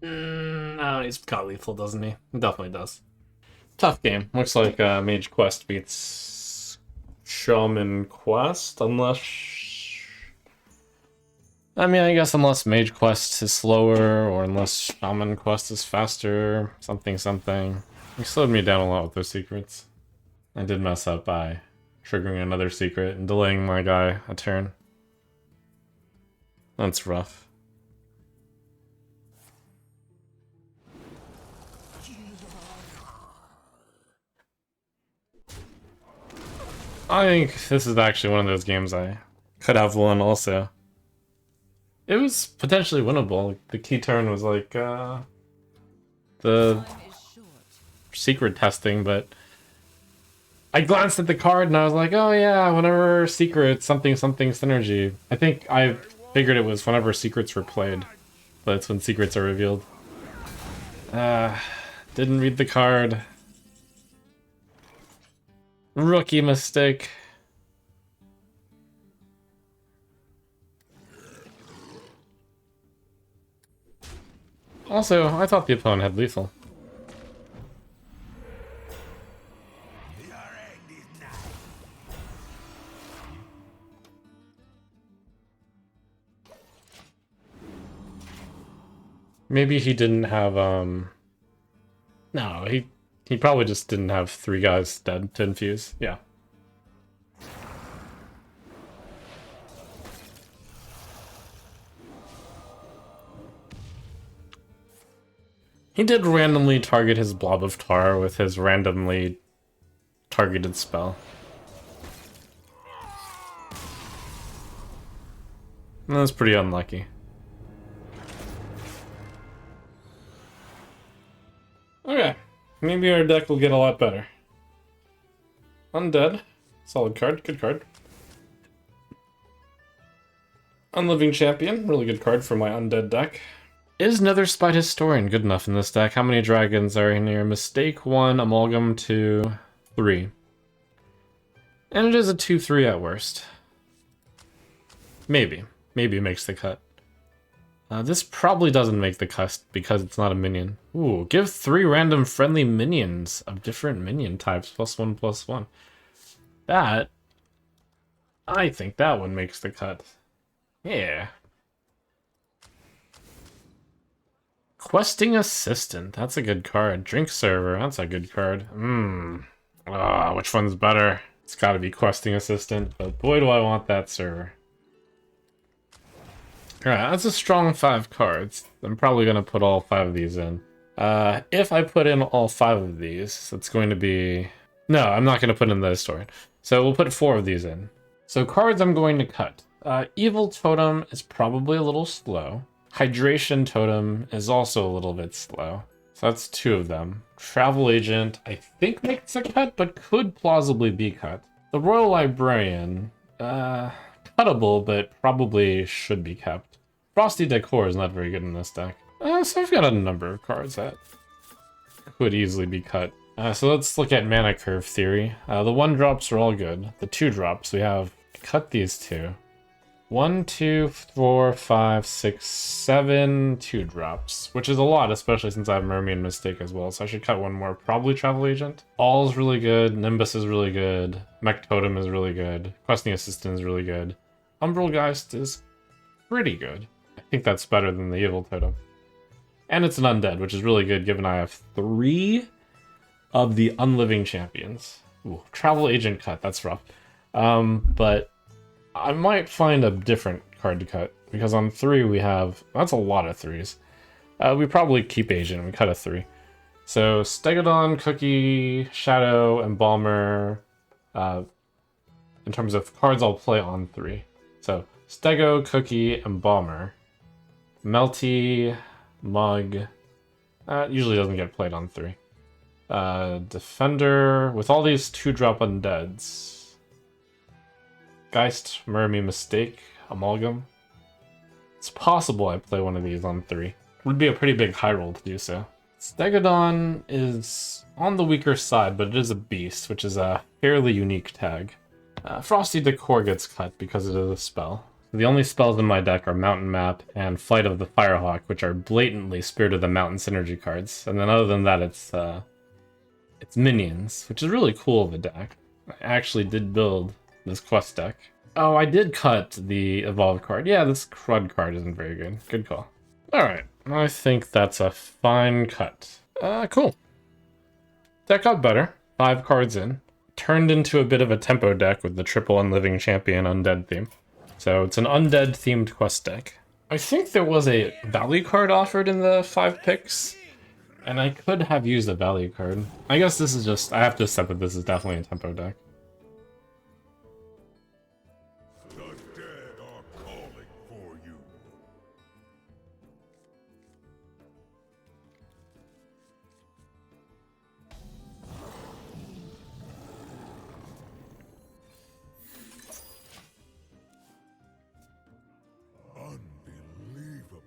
No, he's got lethal, doesn't he? He definitely does. Tough game. Looks like Mage Quest beats Shaman Quest, unless... I mean, I guess unless Mage Quest is slower, or unless Shaman Quest is faster, something something. He slowed me down a lot with those secrets. I did mess up by triggering another secret and delaying my guy a turn. That's rough. I think this is actually one of those games I could have won also. It was potentially winnable. The key turn was like the secret testing, but I glanced at the card and I was like, oh yeah, whenever secret, something something synergy. I think I figured it was whenever secrets were played. That's when secrets are revealed. Didn't read the card. Rookie mistake. Also, I thought the opponent had lethal. Maybe he didn't have, no, he probably just didn't have 3 guys dead to infuse. Yeah. He did randomly target his blob of tar with his randomly targeted spell. That was pretty unlucky. Okay, maybe our deck will get a lot better. Undead, solid card, good card. Unliving Champion, really good card for my undead deck. Is Netherspite Historian good enough in this deck? How many dragons are in here? Mistake 1, Amalgam 2, 3. And it is a 2-3 at worst. Maybe. Maybe it makes the cut. This probably doesn't make the cut because it's not a minion. Ooh, give 3 random friendly minions of different minion types, +1/+1. That, I think that one makes the cut. Yeah. Questing Assistant, that's a good card. Drink Server, that's a good card. Which one's better? It's gotta be Questing Assistant, but boy do I want that server. Alright, that's a strong 5 cards. I'm probably gonna put all 5 of these in. If I put in all 5 of these, it's going to be... No, I'm not gonna put in the historian. So we'll put 4 of these in. So cards I'm going to cut. Evil Totem is probably a little slow. Hydration Totem is also a little bit slow. So that's 2 of them. Travel Agent, I think makes a cut, but could plausibly be cut. The Royal Librarian, cuttable, but probably should be kept. Frosty Decor is not very good in this deck. So I've got a number of cards that could easily be cut. So let's look at Mana Curve Theory. The 1-drops are all good. The 2-drops, we have cut these 2. 1, 2, 4, 5, 6, 7 2-drops, which is a lot, especially since I have Mermaid Mistake as well, so I should cut 1 more. Probably Travel Agent. All's really good, Nimbus is really good, Mech Totem is really good, Questing Assistant is really good, Umbralgeist is pretty good. I think that's better than the Evil Totem. And it's an Undead, which is really good given I have 3 of the Unliving Champions. Ooh, Travel Agent cut, that's rough. But I might find a different card to cut, because on 3 we have... That's a lot of 3s. We probably keep Agent, we cut a 3. So, Stegodon, Cookie, Shadow, Embalmer, in terms of cards I'll play on 3. So, Stego, Cookie, Embalmer, Melty, Mug, usually doesn't get played on 3. Defender, with all these 2-drop undeads. Geist, Mermy, Mistake, Amalgam. It's possible I play one of these on 3. It would be a pretty big high roll to do so. Stegodon is on the weaker side, but it is a beast, which is a fairly unique tag. Frosty Decor gets cut because it is a spell. The only spells in my deck are Mountain Map and Flight of the Firehawk, which are blatantly Spirit of the Mountain synergy cards. And then other than that, it's minions, which is really cool of a deck. I actually did build this quest deck. Oh, I did cut the Evolve card. Yeah, this Crud card isn't very good. Good call. Alright, I think that's a fine cut. Cool. Deck got better. 5 cards in. Turned into a bit of a tempo deck with the triple Unliving Champion Undead theme. So it's an Undead themed quest deck. I think there was a value card offered in the 5 picks, and I could have used a value card. I guess this is just, I have to accept that this is definitely a tempo deck. The dead are calling for you. Unbelievable.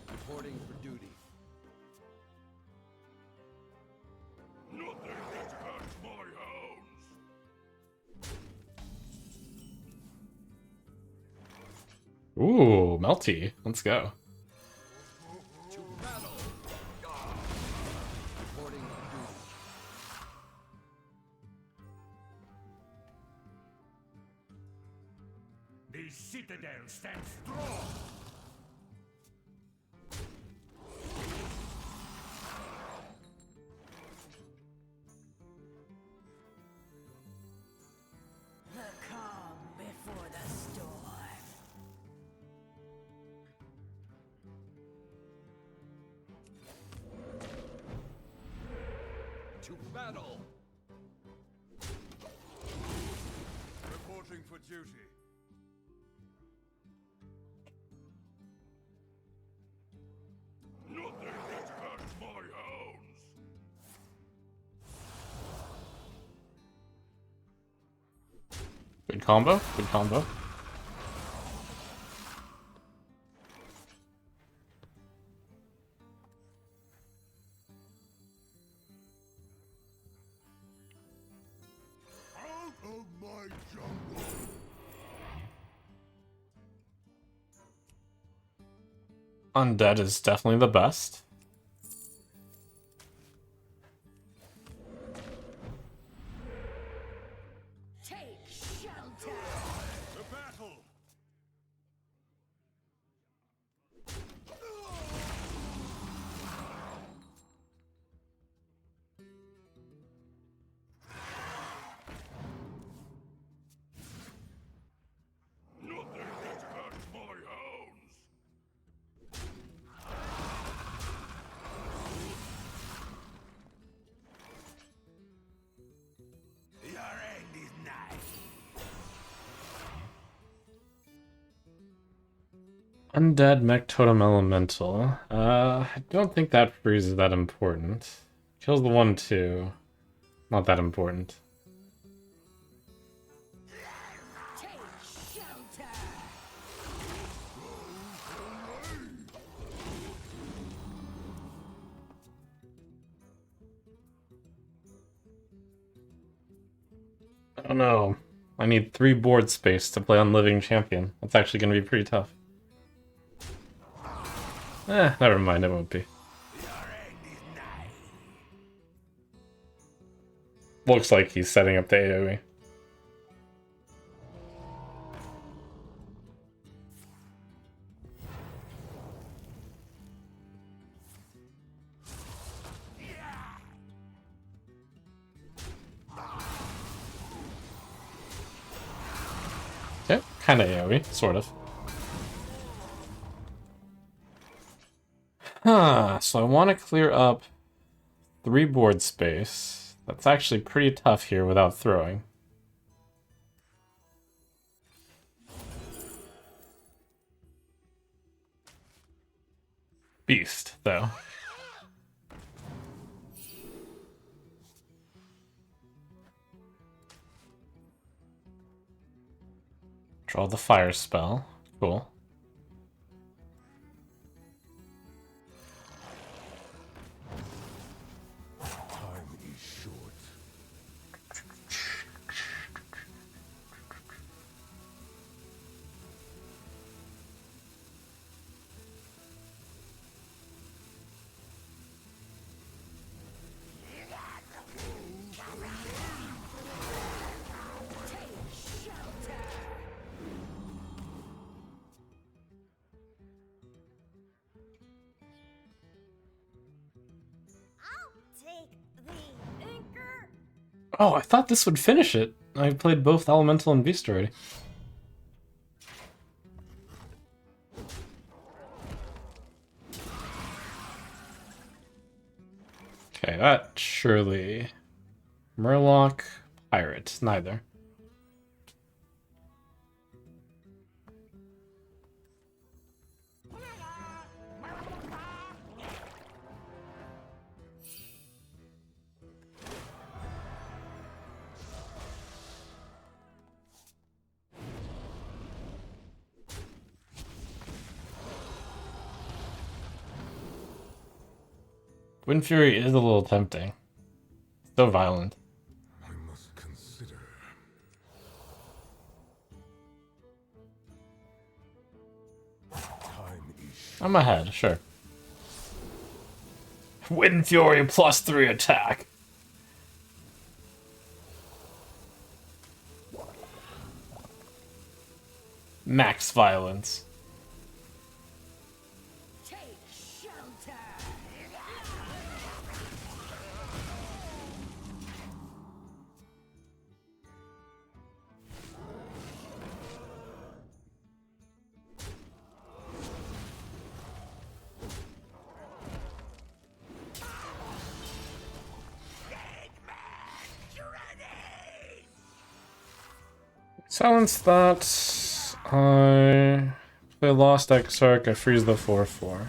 Reporting for duty. Nothing gets past my hounds. Ooh, Melty. Let's go. To battle. Reporting for duty. The citadel stands strong. The calm before the storm. To battle. Reporting for duty. Nothing gets past my hounds. Good combo. Good combo. Out of my jungle. Undead is definitely the best. Take shelter. The battle. Nothing gets past my hounds. Your end is nigh. Undead Mech Totem Elemental. I don't think that freeze is that important. Kills the 1/2. Not that important. Take shelter. I don't know. I need 3 board space to play Unliving Champion. That's actually going to be pretty tough. Never mind, it won't be. Looks like he's setting up the AoE. Okay, kind of AoE, sort of. So I want to clear up 3 board space. That's actually pretty tough here without throwing. Beast, though. Draw the fire spell. Cool. Time is short. I'll take the anchor. Oh, I thought this would finish it. I played both Elemental and Beast already. Okay, that surely... Murloc, Pirate, neither. Wind Fury is a little tempting. So violent. I must consider. Time is short. I'm ahead, sure. Wind Fury +3 attack. Max violence. Take shelter. Silence that. I play Lost Exarch, I freeze the 4/4.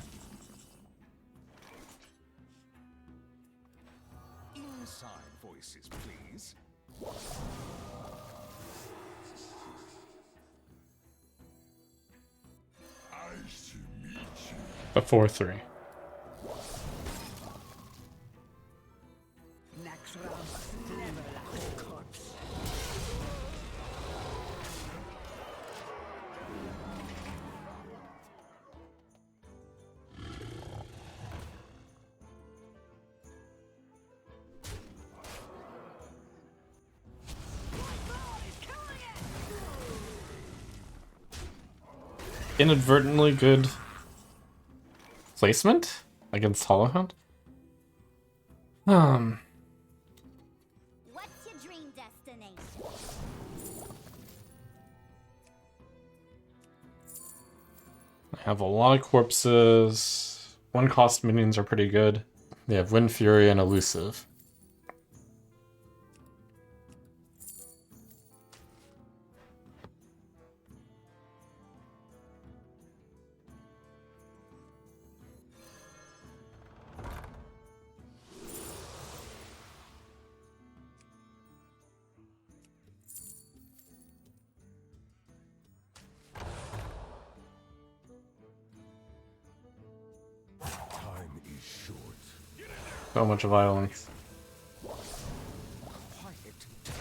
Inside voices, please. I shall meet you. A 4/3. Next round, never like a corpse. Inadvertently good placement against Hollowhound. What's your dream destination? I have a lot of corpses. One cost minions are pretty good. They have Wind Fury and Elusive. Time is short. So much violence. Quiet down.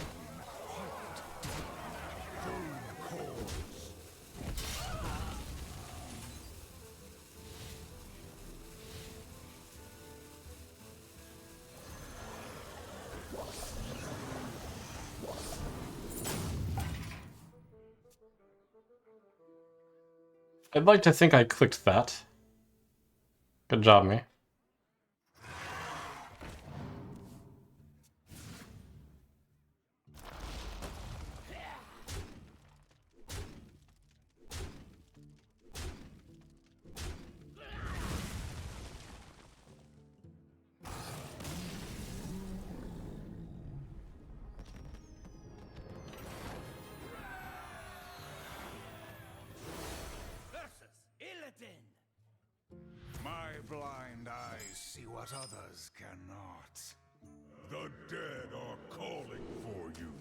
I'd like to think I clicked that. Good job, me. Versus Illidan. My blind eyes see what others cannot. The dead are calling for you.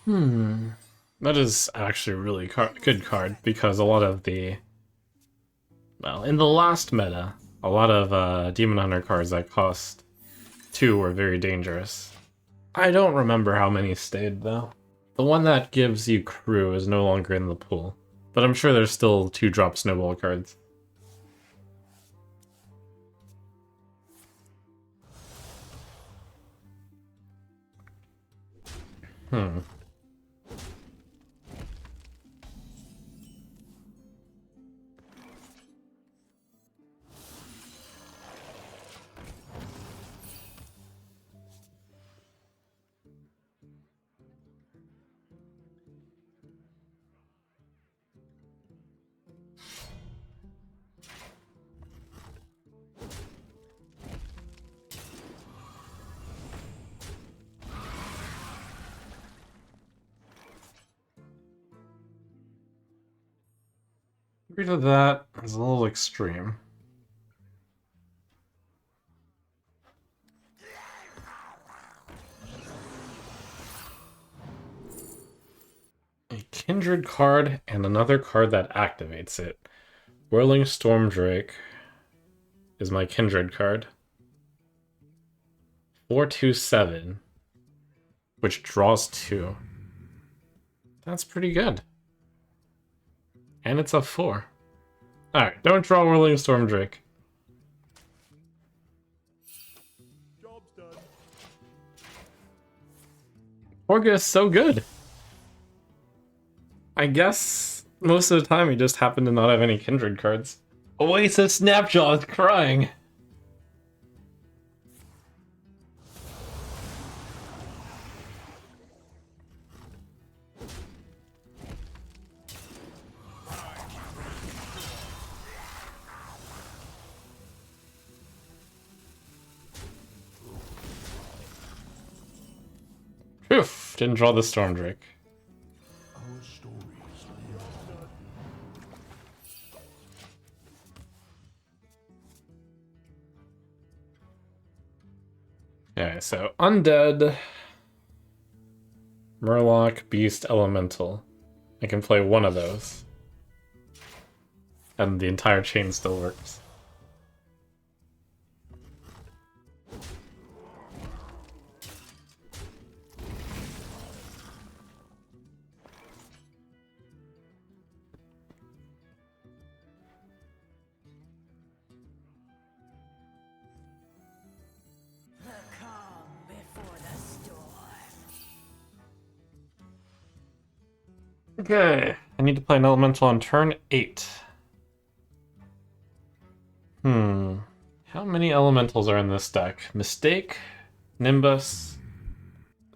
That is actually a really good card, because a lot of the... Well, in the last meta, a lot of Demon Hunter cards that cost 2 were very dangerous. I don't remember how many stayed, though. The one that gives you crew is no longer in the pool, but I'm sure there's still 2-drop snowball cards. Rid of that is a little extreme. A Kindred card and another card that activates it. Whirling Stormdrake is my Kindred card. 4/2/7, which draws 2. That's pretty good. And it's a 4. Alright, don't draw Whirling Stormdrake. Job's done. Orga is so good. I guess most of the time he just happened to not have any Kindred cards. Oasis Snapjaw is crying. Phew, didn't draw the Stormdrake. Our stories live on. Okay, so Undead, Murloc, Beast, Elemental. I can play one of those. And the entire chain still works. The calm before the storm. Okay, I need to play an Elemental on turn 8. How many Elementals are in this deck? Mistake? Nimbus?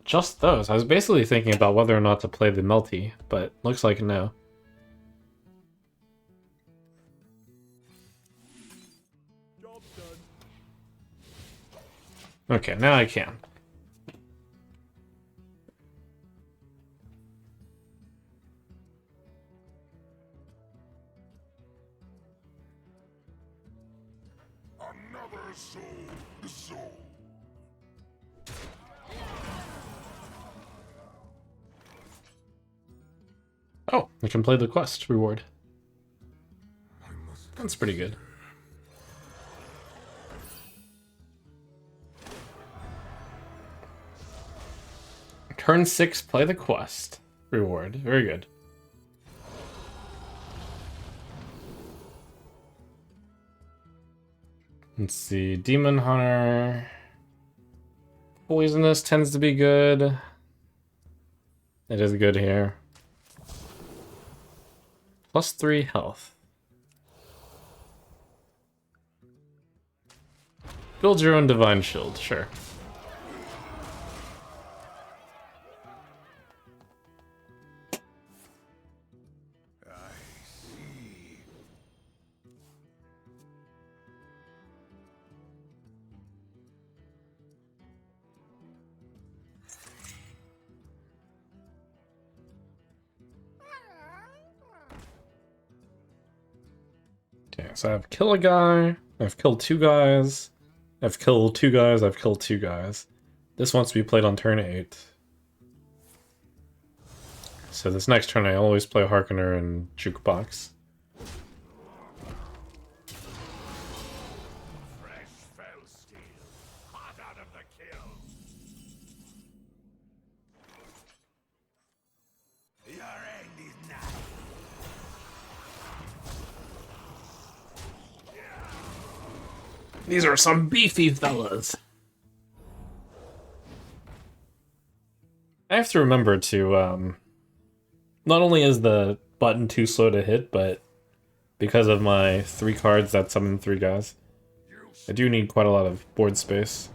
Just those. I was basically thinking about whether or not to play the Melty, but looks like no. Job's done. Okay, now I can. Another soul. The soul. Oh, I can play the quest reward. I must. That's pretty good. Turn 6, play the quest reward. Very good. Let's see, Demon Hunter. Poisonous tends to be good. It is good here. +3 health. Build your own Divine Shield, sure. I see. Okay, so I've killed a guy, I've killed 2 guys, I've killed 2 guys, I've killed 2 guys. This wants to be played on turn 8. So this next turn I always play Harkener and Jukebox. Fresh fell steel, hot out of the kiln. Your end is nigh. These are some beefy fellas. I have to remember to, not only is the button too slow to hit, but because of my 3 cards that summon 3 guys, I do need quite a lot of board space.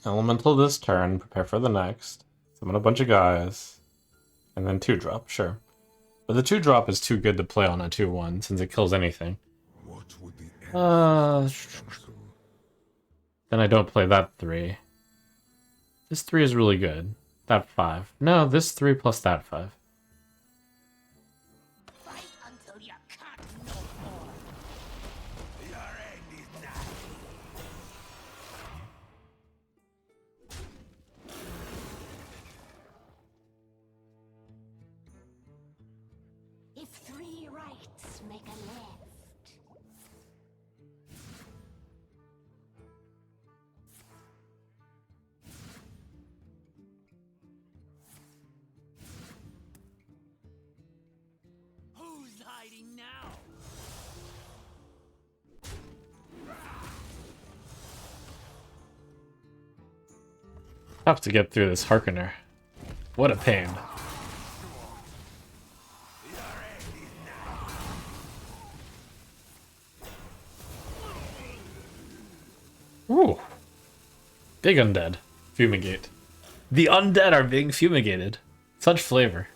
Elemental this turn, prepare for the next. Summon a bunch of guys. And then 2-drop, sure. But the 2-drop is too good to play on a 2-1, since it kills anything. What would the end counsel? Then I don't play that 3. This 3 is really good. That 5. No, this 3 plus that 5. Fight until you can't no more. Your end is nigh. If 3 rights make a left. Who's hiding now? Tough to get through this Harkener. What a pain. Ooh. Big undead. Fumigate. The undead are being fumigated. Such flavor.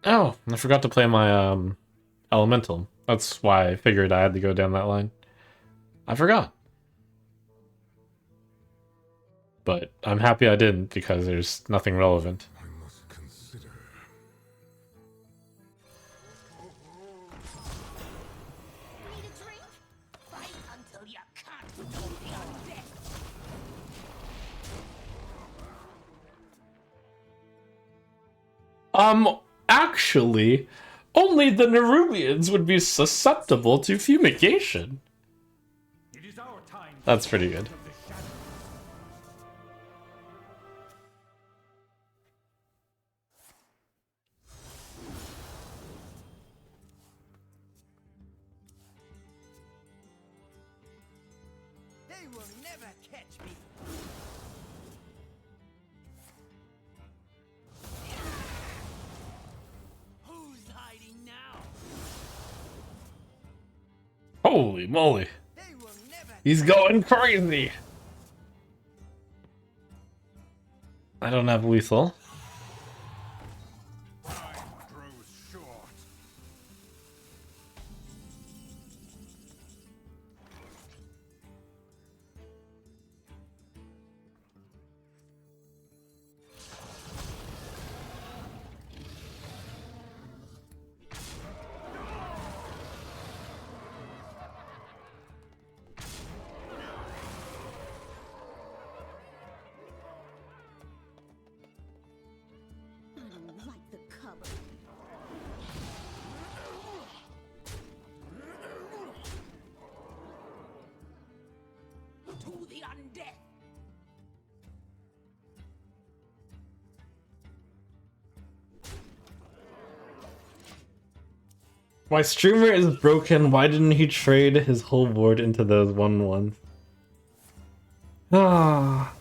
Oh, I forgot to play my elemental. That's why I figured I had to go down that line. I forgot. But I'm happy I didn't because there's nothing relevant. I must consider. Need a drink? Fight until you can't no more. Actually, only the Nerubians would be susceptible to fumigation. It is our time. That's pretty good. Of the shadow. They will never catch me. Who's hiding now? Holy moly. They will never. He's going crazy. I don't have lethal. Time grows short. Like the cupboard. To the undead. My streamer is broken. Why didn't he trade his whole board into those 1/1s? Ah.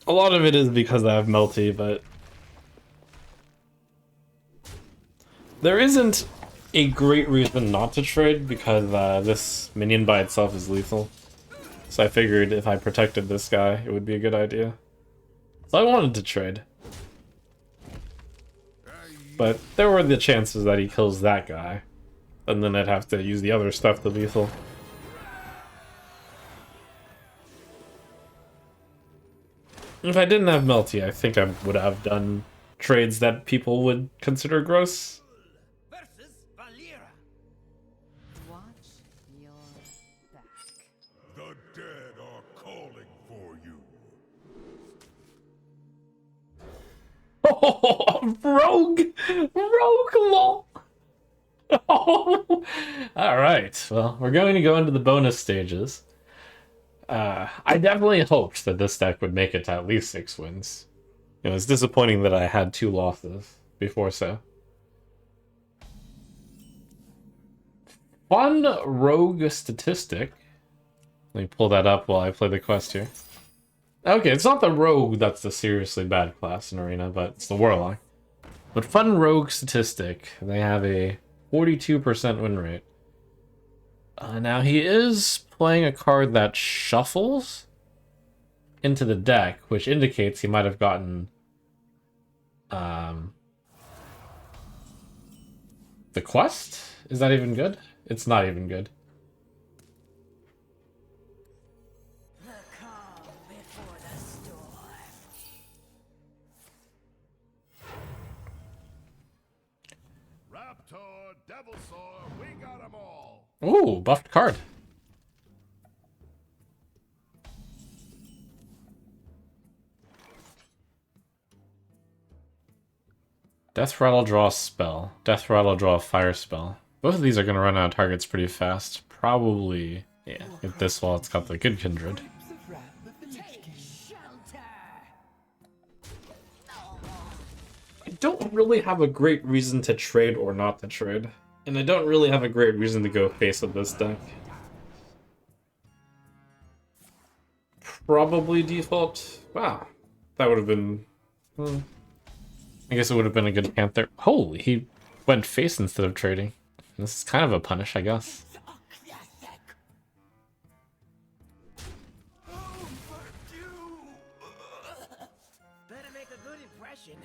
A lot of it is because I have Melty, but There isn't a great reason not to trade because this minion by itself is lethal. So I figured if I protected this guy, it would be a good idea. So I wanted to trade. But there were the chances that he kills that guy. And then I'd have to use the other stuff to lethal. If I didn't have Melty, I think I would have done trades that people would consider gross. Versus Valera. Watch your back. The dead are calling for you. Oh, rogue! Rogue lol! Oh. Alright, well, we're going to go into the bonus stages. I definitely hoped that this deck would make it to at least 6 wins. It was disappointing that I had 2 losses before so. Fun rogue statistic. Let me pull that up while I play the quest here. Okay, it's not the rogue that's the seriously bad class in Arena, but it's the warlock. But fun rogue statistic, they have a 42% win rate. Now he is playing a card that shuffles into the deck, which indicates he might have gotten the quest? Is that even good? It's not even good. The calm before the storm. Raptor, Devilsaur, we got them all. Ooh, buffed card. Death Rattle, draw a spell. Death Rattle, draw a fire spell. Both of these are going to run out of targets pretty fast. Probably, yeah, get this while it's got the good Kindred. I don't really have a great reason to trade or not to trade. And I don't really have a great reason to go face with this deck. Probably default. Wow. That would have been... I guess it would have been a good Panther. Holy, he went face instead of trading. This is kind of a punish, I guess. Better make a good impression.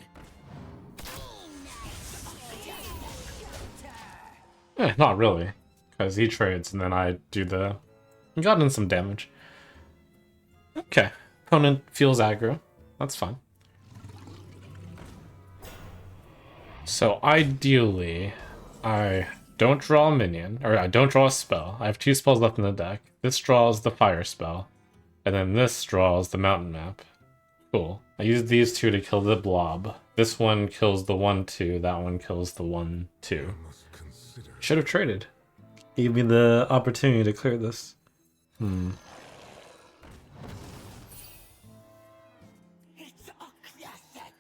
Not really. Because he trades and then I do the... He got in some damage. Okay. Opponent feels aggro. That's fine. So ideally, I don't draw a minion, or I don't draw a spell. I have 2 spells left in the deck. This draws the fire spell, and then this draws the mountain map. Cool. I use these 2 to kill the blob. This one kills the 1/2, that one kills the 1/2. Should have traded. Gave me the opportunity to clear this. It's a classic.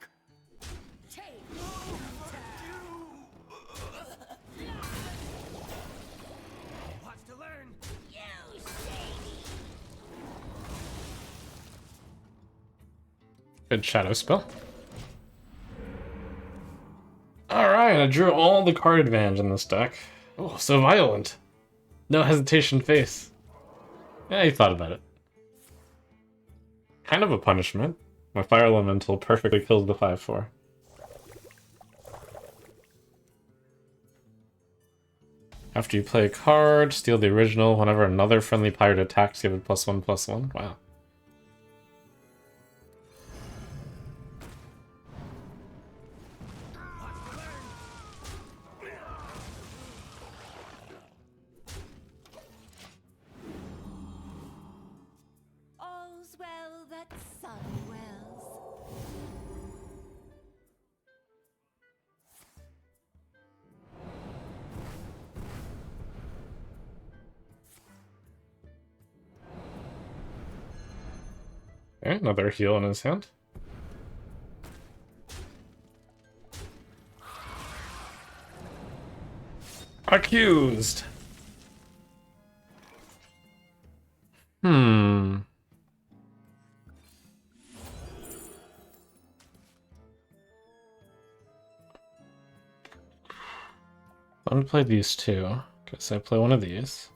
Wants to learn. Good shadow spell. Alright, I drew all the card advantage in this deck. Oh, so violent. No hesitation face. Yeah, he thought about it. Kind of a punishment. My fire elemental perfectly kills the 5/4. After you play a card, steal the original. Whenever another friendly pirate attacks, give it +1/+1. Wow. All's well that sun wells. Okay, another heal in his hand. Accused! I'm gonna play these two. Guess I play one of these.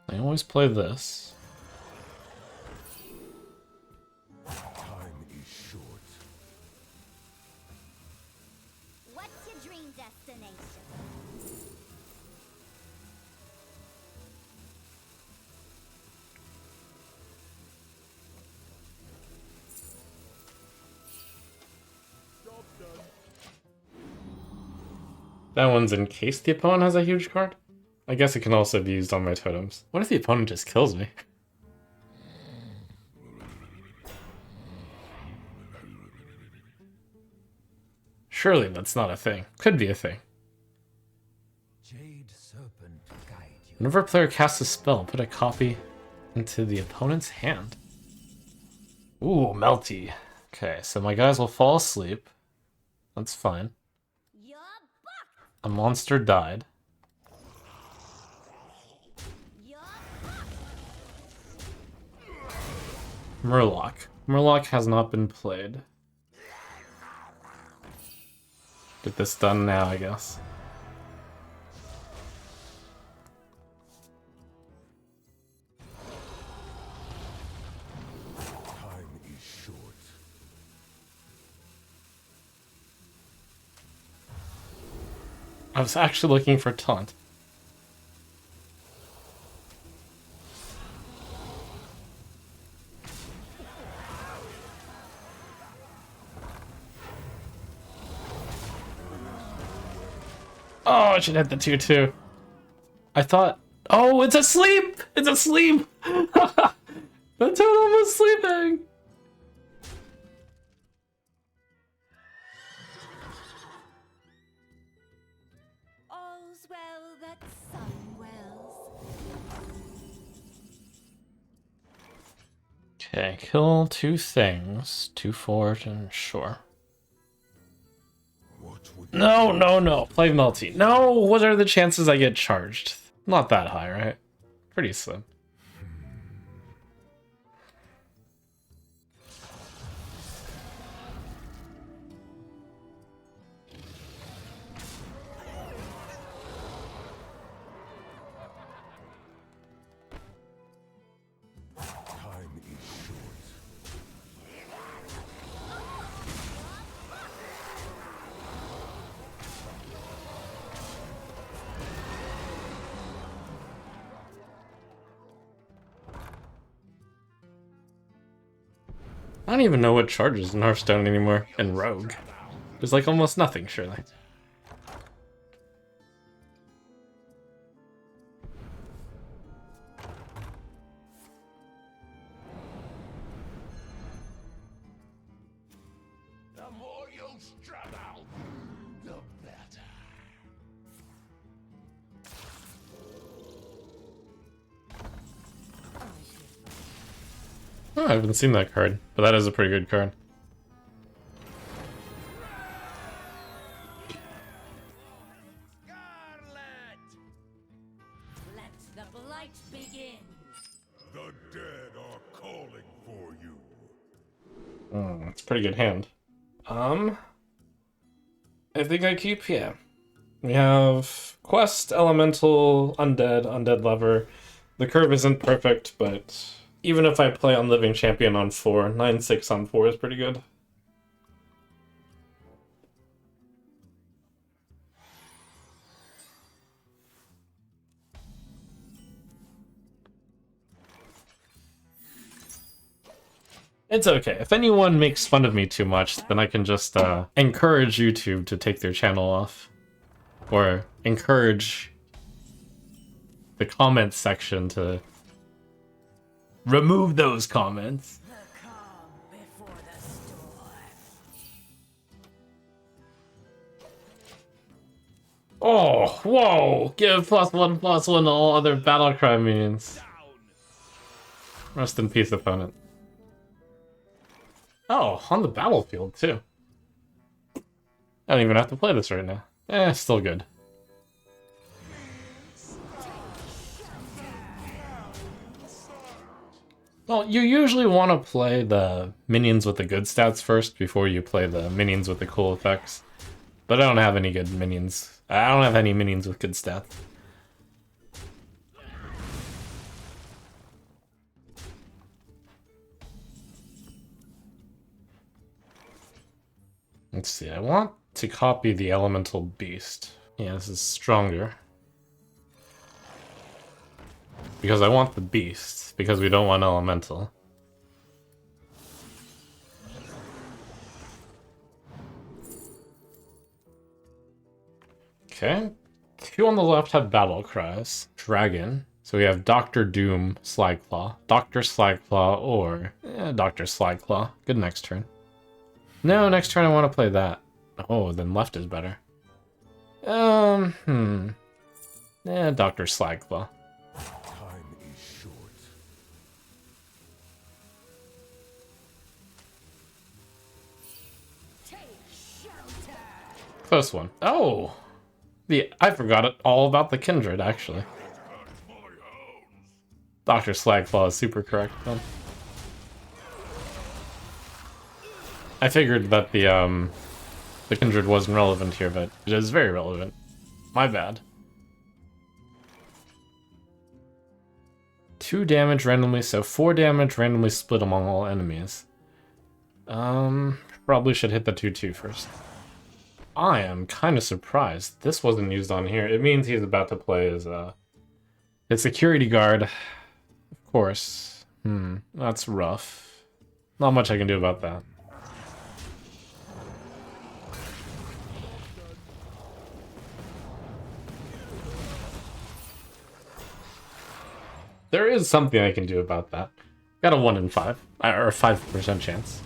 I always play this. Time is short. What's your dream destination? That one's in case the opponent has a huge card. I guess it can also be used on my totems. What if the opponent just kills me? Surely that's not a thing. Could be a thing. Jade Serpent guide you. Whenever a player casts a spell, put a copy into the opponent's hand. Ooh, melty. Okay, so my guys will fall asleep. That's fine. You're buck! A monster died. You're buck! Murloc. Murloc has not been played. Get this done now, I guess. Time is short. I was actually looking for taunt. Oh, I should hit the 2-2. I thought... Oh, it's asleep! It's asleep! The totem was sleeping! All's well that sun wells. Okay, kill two things. 2-4, and sure. What would No, no, no. Play Melty. No, what are the chances I get charged? Not that high, right? Pretty slim. time is short? I don't even know what charges in Hearthstone anymore. In Rogue. There's like almost nothing, surely. The more you struggle, the better. Oh, I haven't seen that card, but that is a pretty good card. Scarlet! Let the blight begin. The dead are calling for you. It's a pretty good hand. I think I keep, yeah. We have Quest, Elemental, Undead, Undead Lover. The curve isn't perfect, but even if I play on Living Champion on 4, 9-6 on 4 is pretty good. It's okay. If anyone makes fun of me too much, then I can just encourage YouTube to take their channel off. Or encourage the comments section to remove those comments. The calm before the storm. Oh, whoa! Give +1/+1 to all other battlecry minions. Rest in peace, opponent. Oh, on the battlefield, too. I don't even have to play this right now. Still good. Well, you usually want to play the minions with the good stats first before you play the minions with the cool effects. But I don't have any good minions. I don't have any minions with good stats. Let's see, I want to copy the elemental beast. Yeah, this is stronger. Because I want the beast, because we don't want elemental. Okay. Two on the left have battle cries. Dragon. So we have Dr. Doom, Slagclaw, Dr. Slagclaw, or Dr. Slagclaw. Good next turn. No, next turn I want to play that. Oh, then left is better. Yeah, Dr. Slagclaw. Time is short. Take shelter. Close one. Oh! I forgot it all about the Kindred, actually. Dr. Slagclaw is super correct, then. I figured that the Kindred wasn't relevant here, but it is very relevant. My bad. 2 damage randomly, so 4 damage randomly split among all enemies. Probably should hit the 2/2 first. I am kind of surprised this wasn't used on here. It means he's about to play as his security guard. Of course. That's rough. Not much I can do about that. There is something I can do about that. Got a 1 in 5, or a 5% chance.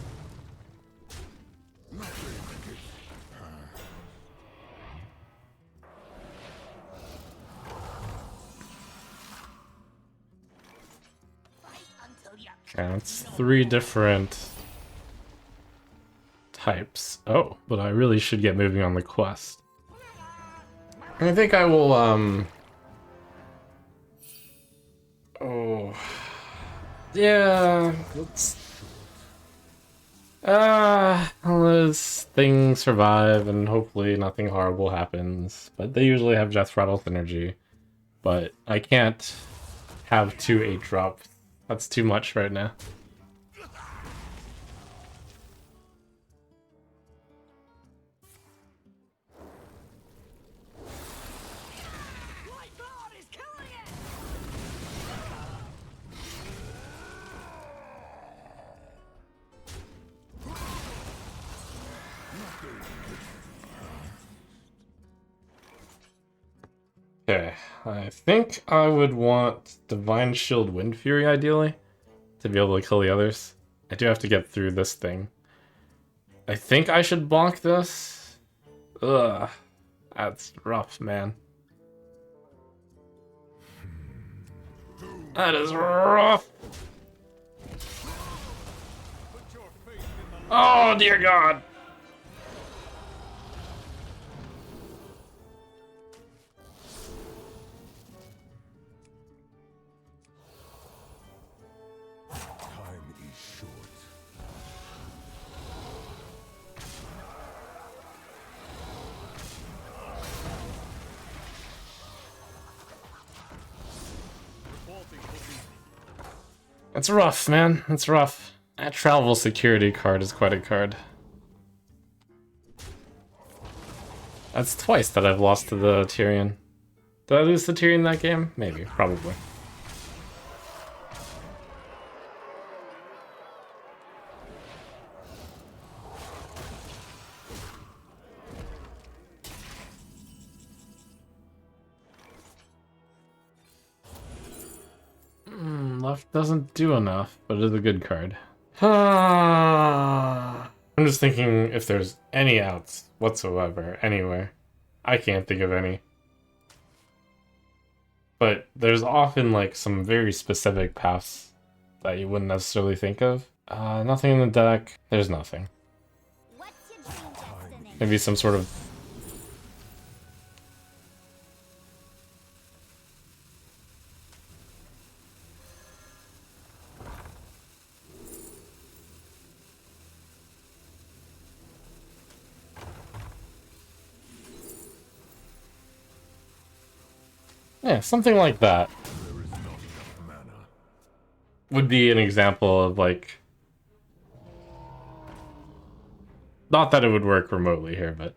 And it's 3 different types. Oh, but I really should get moving on the quest. I think I will, oh... Yeah, let's... this thing survive and hopefully nothing horrible happens. But they usually have Death Rattle Synergy. But I can't have 2 8-drop. That's too much right now. Okay, I think I would want Divine Shield Wind Fury ideally to be able to kill the others. I do have to get through this thing. I think I should bonk this. Ugh, that's rough, man. That is rough. Oh dear God. Time is short. It's rough, man. It's rough. That travel security card is quite a card. That's twice that I've lost to the Tyrion. Did I lose to Tyrion that game? Maybe, probably. Left doesn't do enough, but it is a good card. I'm just thinking if there's any outs whatsoever, anywhere. I can't think of any. But there's often like some very specific paths that you wouldn't necessarily think of. Nothing in the deck. There's nothing. What's your dream destination? Maybe some sort of... Yeah, something like that There is not enough mana. would be an example of like, not that it would work remotely here, but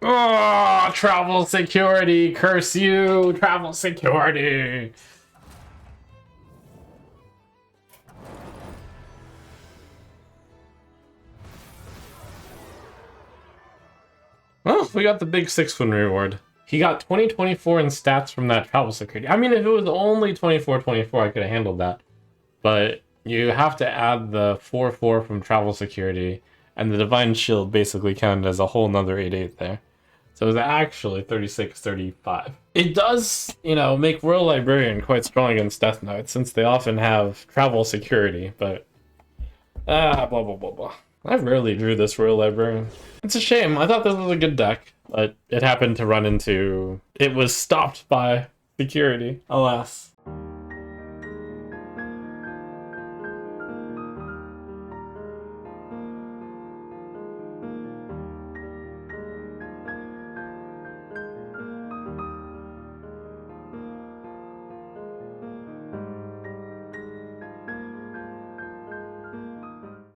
oh, travel security, curse you, travel security. Well, we got the big 6-win reward. He got 2024 in stats from that travel security. I mean, if it was only 24-24, I could have handled that. But you have to add the 4-4 from travel security, and the divine shield basically counted as a whole nother 8-8 there. So it was actually 36-35. It does, you know, make Royal Librarian quite strong against Death Knight, since they often have travel security, but blah blah blah blah. I rarely drew this Royal Librarian. It's a shame. I thought this was a good deck, but it happened to run into... It was stopped by security, alas.